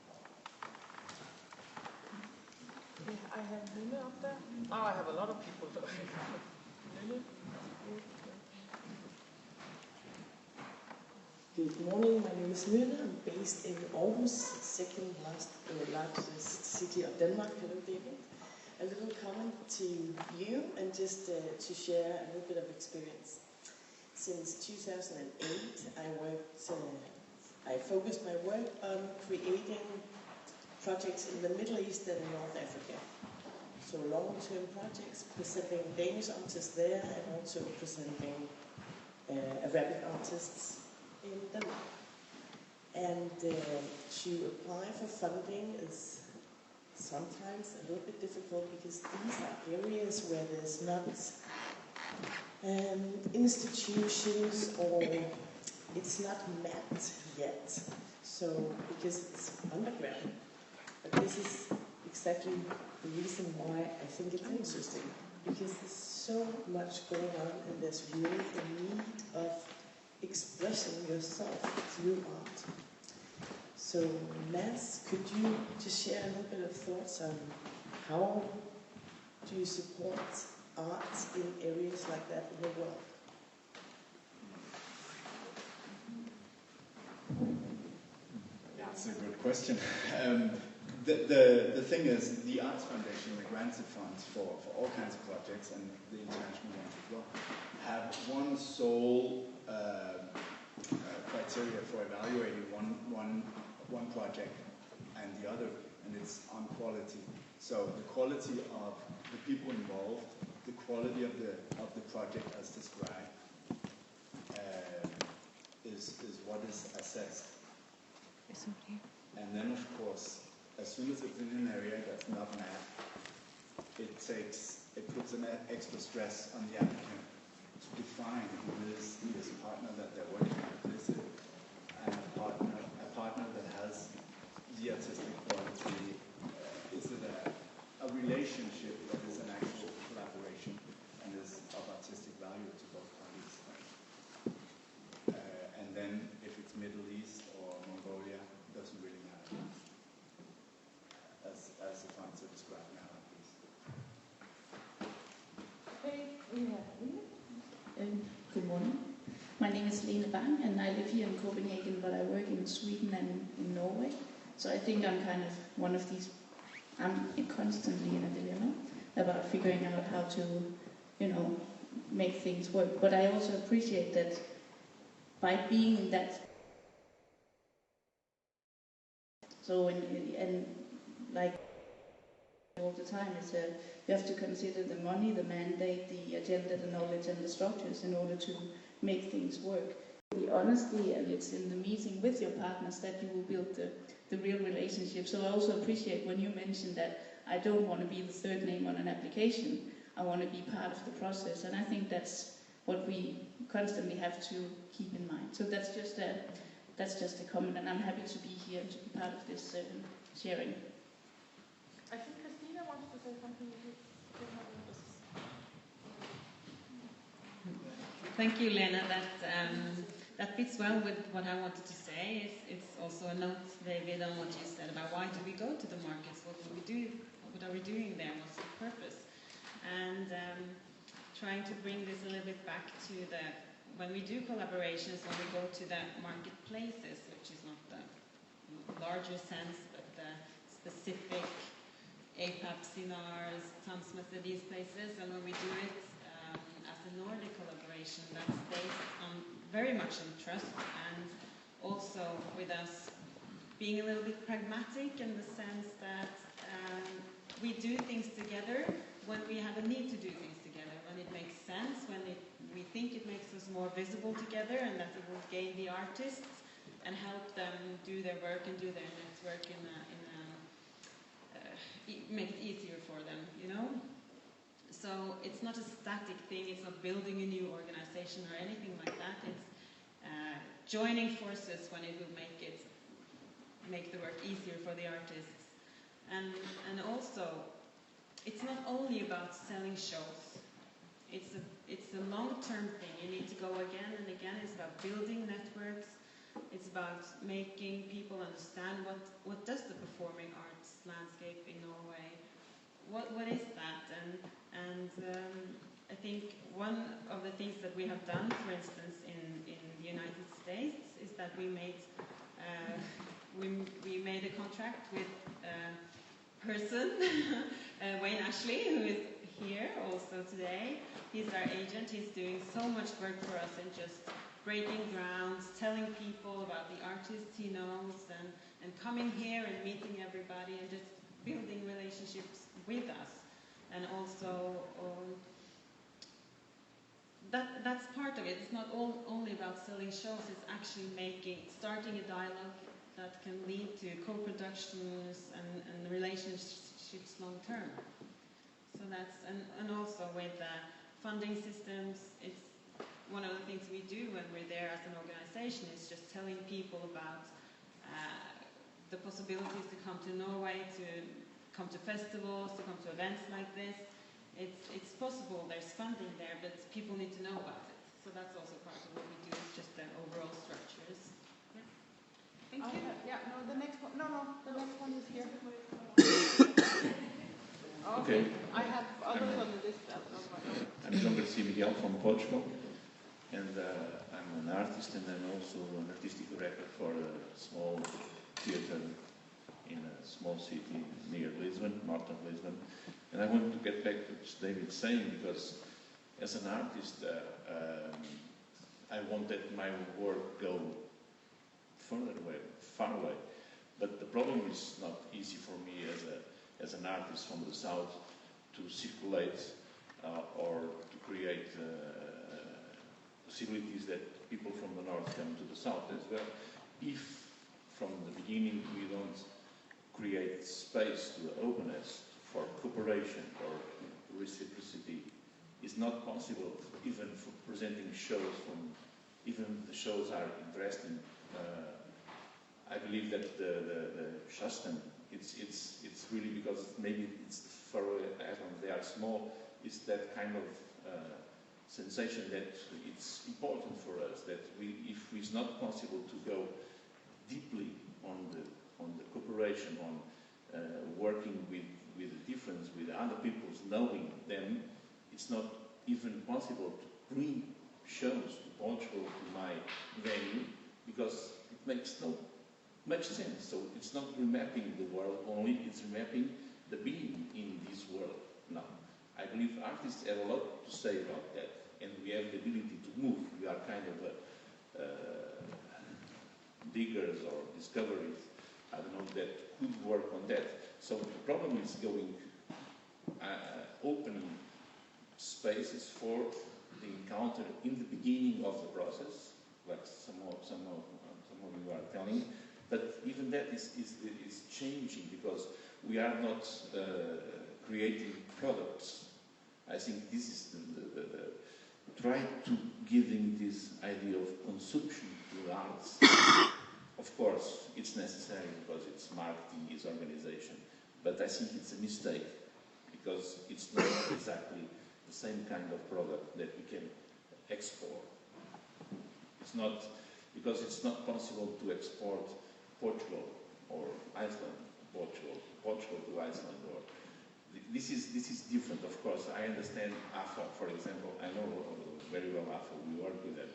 Yeah, I have Luna up there. Oh, I have a lot of people. Luna? Good morning, my name is Luna. I'm based in Aarhus, second largest city of Denmark. Hello, David. A little comment to you and just to share a little bit of experience. Since 2008, I focused my work on creating projects in the Middle East and North Africa. So long-term projects, presenting Danish artists there and also presenting Arabic artists in Denmark. And to apply for funding is sometimes a little bit difficult because these are areas where there's not institutions or it's not mapped yet. So, because it's underground. But this is exactly the reason why I think it's interesting. Because there's so much going on and there's really a need of expressing yourself through art. So, Mads, could you just share a little bit of thoughts on how do you support art in areas like that in the world? That's a good question. The thing is, the Arts Foundation, the grants it funds for all kinds of projects, and the international ones as well, have one sole criteria for evaluating one project and the other, and it's on quality. So the quality of the people involved, the quality of the project as described, is what is assessed. And then, of course, as soon as it's in an area that's not mapped, it puts an extra stress on the applicant to define who is this partner that they're working with. Is it a partner that has the artistic quality? Is it a relationship that is an actual collaboration and is of artistic value to both parties? And then, if it's Middle East or Mongolia, it doesn't really matter. As the funds are described now, at least. Okay, we have Lene. Good morning. My name is Lene Bang, and I live here in Copenhagen, but I work in Sweden and in Norway. So I think I'm kind of one of these. I'm constantly in a dilemma about figuring out how to, make things work. But I also appreciate that by being in that. So and like all the time, you have to consider the money, the mandate, the agenda, the knowledge, and the structures in order to make things work. The honesty, and it's in the meeting with your partners that you will build the real relationship. So I also appreciate when you mentioned that I don't want to be the third name on an application. I want to be part of the process, and I think that's what we constantly have to keep in mind. So that's just a comment, and I'm happy to be here and to be part of this sharing. I think Christina wants to say something. Thank you, Lena. That fits well with what I wanted to say. It's also a note, David, on what you said about why do we go to the markets? What do we do? What are we doing there? What's the purpose? And trying to bring this a little bit back to when we do collaborations, when we go to the marketplaces, which is not the larger sense, but the specific APAP, Sinars, Tanzmesse, these places, and when we do it as a Nordic collaboration, that's based on very much on trust, and also with us being a little bit pragmatic in the sense that we do things together when we have a need to do things together, when it makes sense, when we think it makes us more visible together, and that it will gain the artists and help them do their work and do their network make it easier for them, you know? So it's not a static thing, it's not building a new organization or anything like that, it's joining forces when it will make the work easier for the artists. And also, it's not only about selling shows, it's a long-term thing. You need to go again and again. It's about building networks. It's about making people understand what does the performing arts landscape in Norway. What is that? And I think one of the things that we have done, for instance, in the United States, is that we made a contract with a person, Wayne Ashley, who is here also today. He's our agent. He's doing so much work for us in just breaking grounds, telling people about the artists he knows, and coming here and meeting everybody and just building relationships with us. And also, that's part of it. It's not only about selling shows, it's actually starting a dialogue that can lead to co-productions and relationships long term. So that's, and also with funding systems, it's one of the things we do when we're there as an organization is just telling people about the possibilities to come to Norway, to come to festivals, to come to events like this. It's possible, there's funding there, but people need to know about it. So that's also part of what we do, it's just the overall structures. Yeah. Thank you. The next one. The next one is here. Okay. I have others on the list. I'm João Garcia Miguel from Portugal, and I'm an artist, and I'm also an artistic director for a small theatre in a small city near Lisbon, north of Lisbon. And I want to get back to what David's saying, because as an artist, I want that my work go further away, far away. But the problem is not easy for me as an artist from the south to circulate or to create possibilities that people from the north come to the south as well. If from the beginning we don't create space to the openness for cooperation or reciprocity, it's not possible even for presenting shows from, even the shows are interesting. I believe that the Shastan, it's really because maybe it's the Faroe Islands, they are small, it's that kind of sensation that it's important for us that if it's not possible to go deeply on the cooperation, on working with the difference, with other people's knowing them, it's not even possible to bring shows to Portugal, to my venue, because it makes no much sense. So it's not remapping the world only, it's remapping the being in this world now. I believe artists have a lot to say about that, and we have the ability to move. We are kind of diggers or discoveries, I don't know, that could work on that. So the problem is going, opening spaces for the encounter in the beginning of the process, like some of you are telling. But even that is changing, because we are not creating products. I think this is the try to giving this idea of consumption to arts. Of course, it's necessary because it's marketing, it's organization. But I think it's a mistake, because it's not exactly the same kind of product that we can export. It's not, because it's not possible to export Portugal or Iceland, Portugal, Portugal to Iceland, or this is different. Of course, I understand AFA, for example. I know very well AFA. We work with them,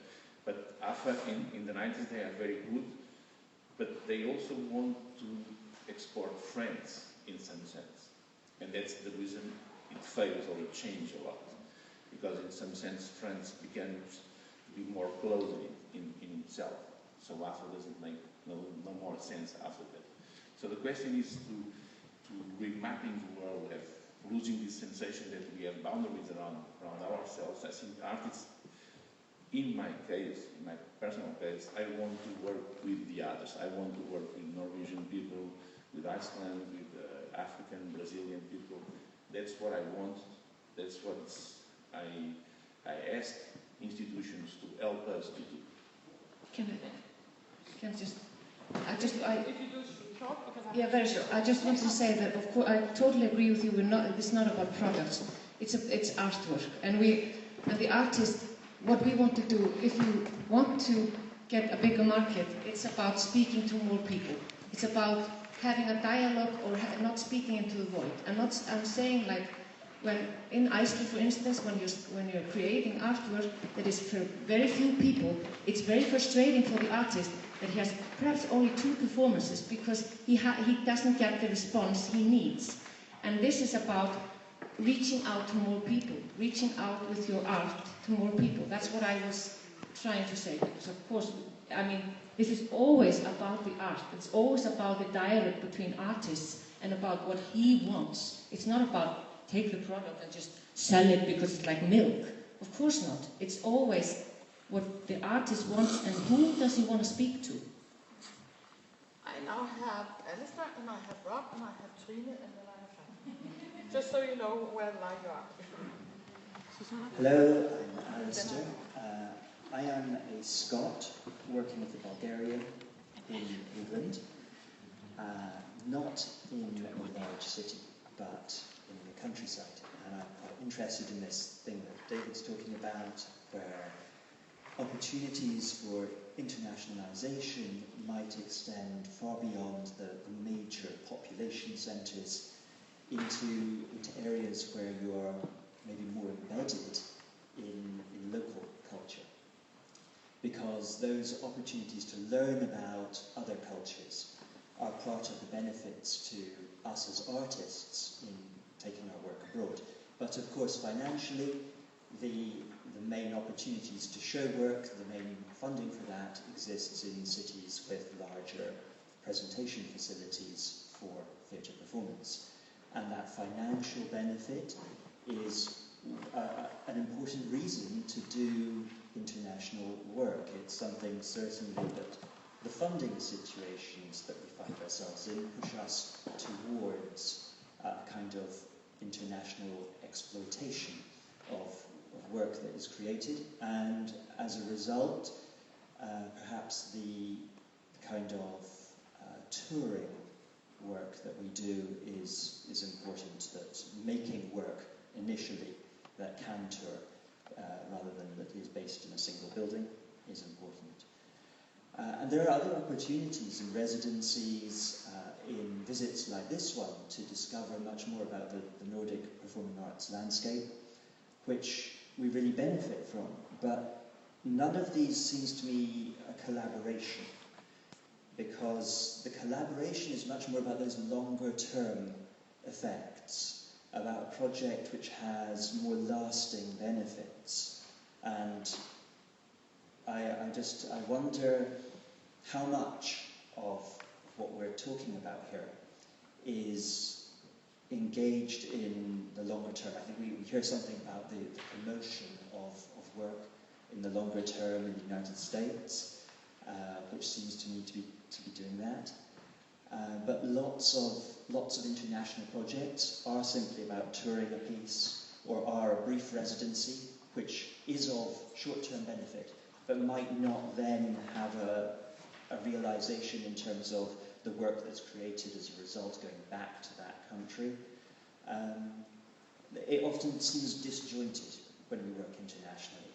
but AFA in the 90s they are very good, but they also want to export friends in some sense, and that's the reason it fails or it changes a lot, because in some sense France becomes to be more closed in itself. So AFA doesn't make no more sense after that. So the question is to remapping the world, have losing this sensation that we have boundaries around ourselves. I think artists, in my case, in my personal case, I want to work with the others. I want to work with Norwegian people, with Iceland, with African, Brazilian people. That's what I want. That's what I ask institutions to help us to do. Can I just... If you do short, because Yeah, very short. I just wanted to say that, of course, I totally agree with you. It's not about products. It's artwork, and the artist. What we want to do, if you want to get a bigger market, it's about speaking to more people. It's about having a dialogue or not speaking into the void. I'm saying, like, when in Iceland, for instance, when you're creating artwork that is for very few people, it's very frustrating for the artist that he has perhaps only 2 performances because he doesn't get the response he needs. And this is about reaching out to more people, reaching out with your art to more people. That's what I was trying to say. Because of course, I mean, this is always about the art. It's always about the dialogue between artists and about what he wants. It's not about take the product and just sell it because it's like milk. Of course not. It's always what the artist wants and who does he want to speak to. I now have Alistair, and I have Rob, and I have Trine, and then I have Frank. Just so you know where the line you are. Hello, I'm Alistair. I am a Scot working with the Bulgarian in England, not in a large city, but in the countryside. And I'm quite interested in this thing that David's talking about, where opportunities for internationalization might extend far beyond the major population centres into areas where you are maybe more embedded in local culture. Because those opportunities to learn about other cultures are part of the benefits to us as artists in taking our work abroad. But of course, financially, the main opportunities to show work, the main funding for that exists in cities with larger presentation facilities for theatre performance. And that financial benefit is an important reason to do international work. It's something certainly that the funding situations that we find ourselves in push us towards a kind of international exploitation of work that is created, and as a result, perhaps the kind of touring work that we do is important, that making work initially that can tour rather than that is based in a single building is important. And there are other opportunities in residencies, in visits like this one, to discover much more about the Nordic performing arts landscape, which we really benefit from. But none of these seems to me a collaboration, because the collaboration is much more about those longer term effects, about a project which has more lasting benefits. And I wonder how much of what we're talking about here is engaged in the longer term. I think we hear something about the promotion of work in the longer term in the United States, which seems to me to be doing that. But lots of international projects are simply about touring a piece or are a brief residency, which is of short-term benefit, but might not then have a realization in terms of the work that's created as a result going back to that country. It often seems disjointed when we work internationally.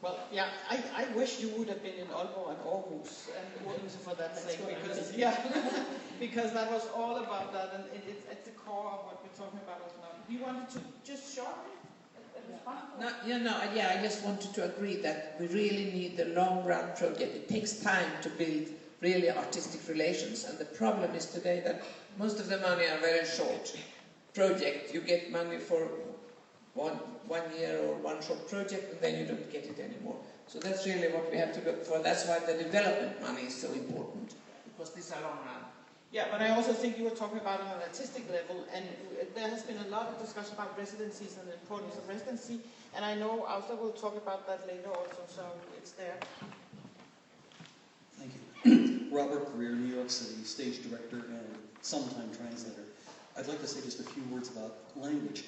Well, yeah, I wish you would have been in Aalborg and Aarhus and Odense for that sake, because because that was all about that, and it's at the core of what we're talking about as well. You wanted to just shortly respond? I just wanted to agree that we really need the long-run project. It takes time to build really artistic relations, and the problem is today that most of the money are very short project. You get money for one year or one short project, and then you don't get it anymore. So that's really what we have to look for. That's why the development money is so important, because these are long run. Yeah, but I also think you were talking about on an artistic level, and there has been a lot of discussion about residencies and the importance of residency, and I know Alta will talk about that later also, so it's there. Thank you. Robert Greer, New York City, stage director and sometime translator. I'd like to say just a few words about language.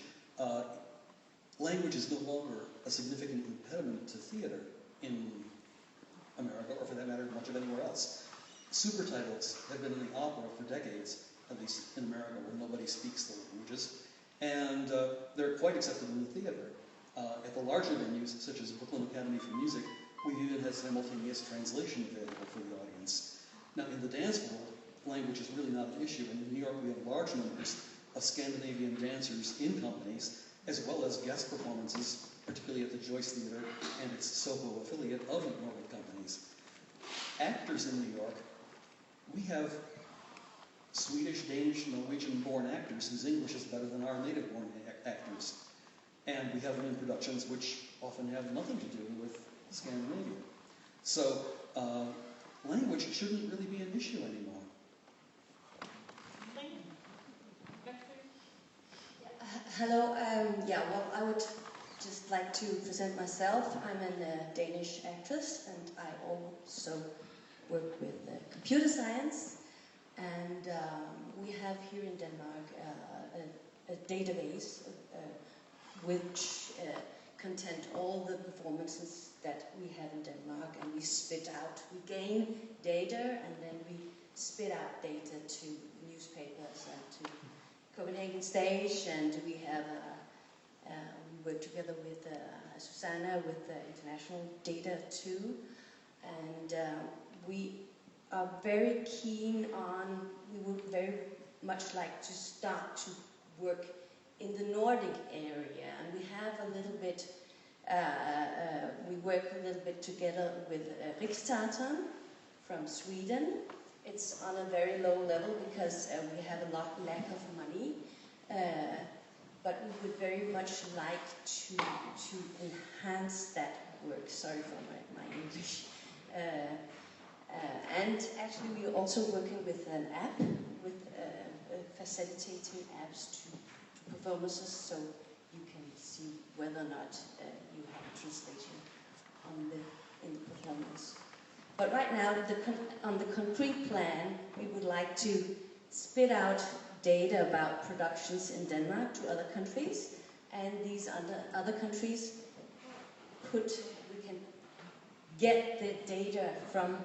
Language is no longer a significant impediment to theater in America, or for that matter, much of anywhere else. Supertitles have been in the opera for decades, at least in America, where nobody speaks the languages, and they're quite accepted in the theater. At the larger venues, such as Brooklyn Academy for Music, we even have simultaneous translation available for the audience. Now, in the dance world, language is really not an issue, and in New York we have large numbers of Scandinavian dancers in companies, as well as guest performances, particularly at the Joyce Theater and its Soho affiliate of Nordic companies. Actors in New York, we have Swedish, Danish, Norwegian-born actors whose English is better than our native-born actors. And we have them in productions which often have nothing to do with Scandinavia. So language shouldn't really be an issue anymore. Hello, I would just like to present myself. I'm a Danish actress, and I also work with computer science, and we have here in Denmark a database which contains all the performances that we have in Denmark, and we spit out, we gain data, and then we spit out data to newspapers and to Copenhagen Stage, and we have we work together with Susanna with international data too, and we are very keen on, we would very much like to start to work in the Nordic area, and we have a little bit, we work a little bit together with Riksteatern from Sweden. It's on a very low level because we have a lack of money, but we would very much like to enhance that work. Sorry for my English. And actually we're also working with an app, with facilitating apps to performances, so you can see whether or not you have translation in the performance. But right now, on the concrete plan, we would like to spit out data about productions in Denmark to other countries, and these other countries we can get the data from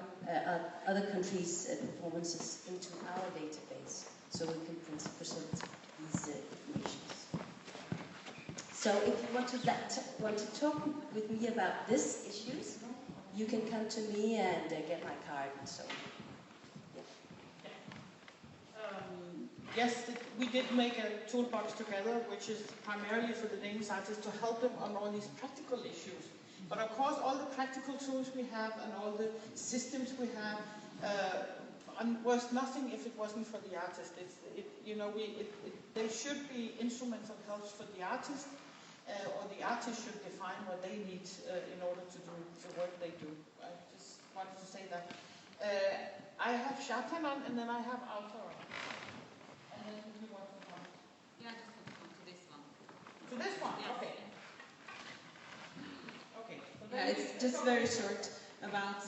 other countries' performances into our database, so we can present these informations. So if you want to talk with me about these issues, you can come to me and get my card and so on. Yes, we did make a toolbox together, which is primarily for the Danish artists to help them on all these practical issues. But of course, all the practical tools we have and all the systems we have was nothing if it wasn't for the artist. They should be instruments of help for the artist, or the artist should define what they need in order to do the work they do. I just wanted to say that. I have Shatan on, and then I have Alta on. And then you want to come? Yeah, just to this one. To this one? Yes. Okay. Okay. So yeah, it's just very short about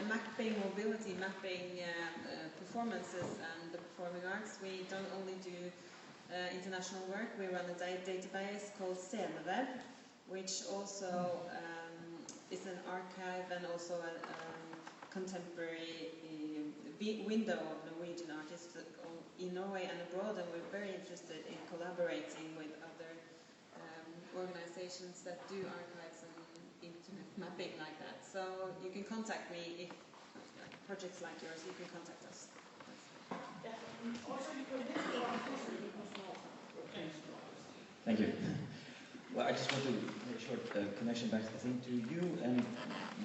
mapping mobility, mapping performances and the performing arts. We don't only do international work, we run a database called Sceneweb, which also is an archive and also a contemporary window of Norwegian artists in Norway and abroad, and we're very interested in collaborating with other organizations that do archives and mapping like that. So you can contact me if projects like yours, you can contact us. Thank you. Well, I just want to make a short connection back, I think, to you and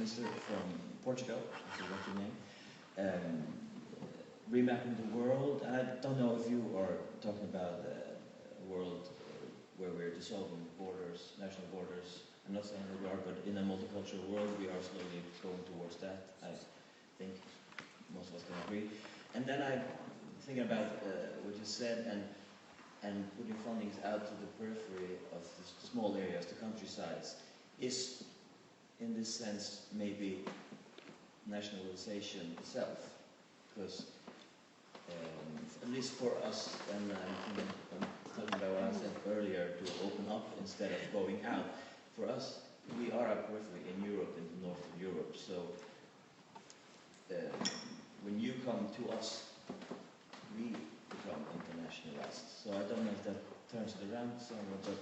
Mr. from Portugal, I forgot your name, remapping the world. And I don't know if you are talking about a world where we're dissolving borders, national borders. I'm not saying that we are, but in a multicultural world, we are slowly going towards that. I think most of us can agree. And then I'm thinking about what you said and putting fundings out to the periphery of the small areas, the countrysides, is in this sense maybe nationalization itself. Because at least for us, and I'm talking about what I said earlier, to open up instead of going out. For us, we are a periphery in Europe, in the north of Europe, so when you come to us, we become internationalized. So I don't know if that turns it around somewhat, but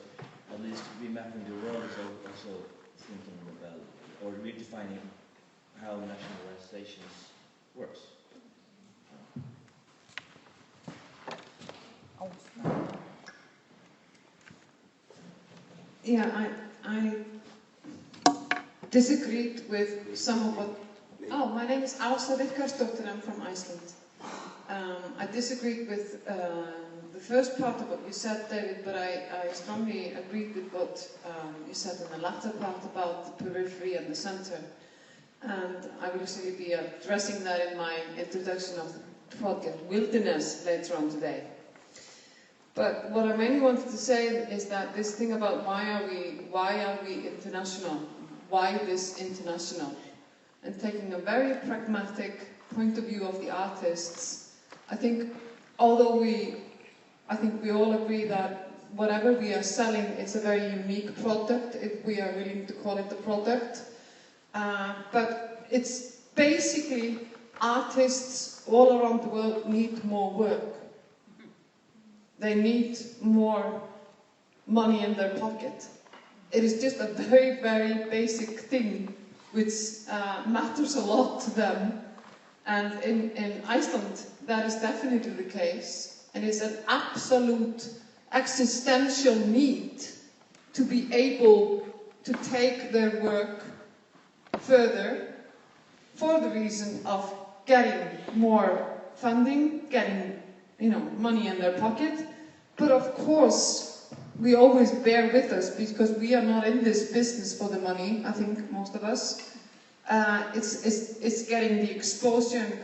at least remapping the world is also thinking about, or redefining how nationalization works. Yeah, I disagreed with some of what... Oh, my name is Ása Ríkharðsdóttir, I'm from Iceland. I disagreed with the first part of what you said, David, but I strongly agreed with what you said in the latter part about the periphery and the center. And I will actually be addressing that in my introduction of the project Wilderness later on today. But what I mainly wanted to say is that this thing about why are we international? Why this international? And taking a very pragmatic point of view of the artists, I think although we all agree that whatever we are selling is a very unique product, if we are willing to call it a product. But it's basically artists all around the world need more work. They need more money in their pocket. It is just a very, very basic thing which matters a lot to them. And in Iceland, that is definitely the case. And it's an absolute existential need to be able to take their work further for the reason of getting more funding, getting money in their pocket. But of course, we always bear with us because we are not in this business for the money, I think most of us. It's getting the exposure and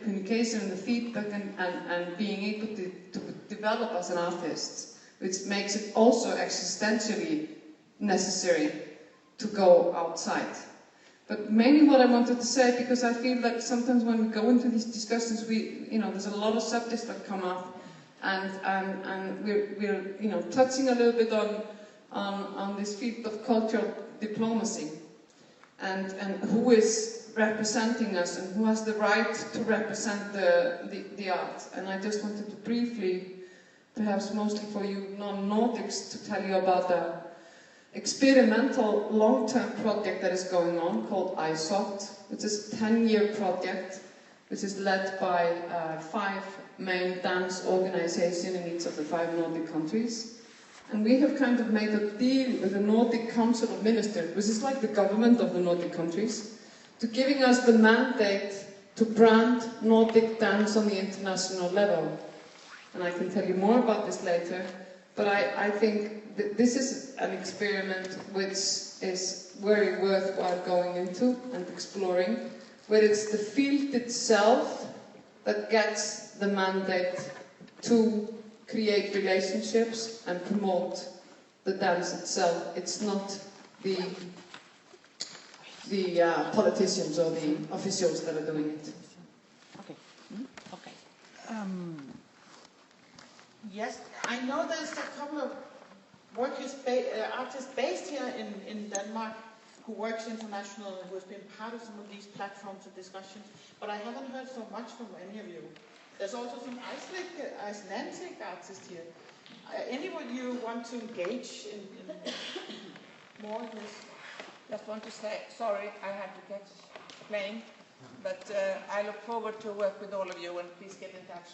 communication and the feedback and being able to develop as an artist, which makes it also existentially necessary to go outside. But mainly what I wanted to say, because I feel that sometimes when we go into these discussions, there's a lot of subjects that come up, and we're touching a little bit on this field of cultural diplomacy, and who is representing us and who has the right to represent the art. And I just wanted to briefly, perhaps mostly for you non-Nordics, to tell you about the experimental long-term project that is going on called ISOT, which is a 10-year project which is led by 5 main dance organizations in each of the 5 Nordic countries. And we have kind of made a deal with the Nordic Council of Ministers, which is like the government of the Nordic countries, to giving us the mandate to brand Nordic dance on the international level. And I can tell you more about this later, but I think this is an experiment which is very worthwhile going into and exploring, where it's the field itself that gets the mandate to create relationships and promote the dance itself. It's not the politicians or the officials that are doing it. Okay. Okay. Yes, I know there's a couple of artists based here in Denmark who works international and who has been part of some of these platforms of discussions, but I haven't heard so much from any of you. There's also some Icelandic artists here. Anyone you want to engage in more of this? just want to say, sorry, I had to catch a plane, but I look forward to work with all of you, and please get in touch.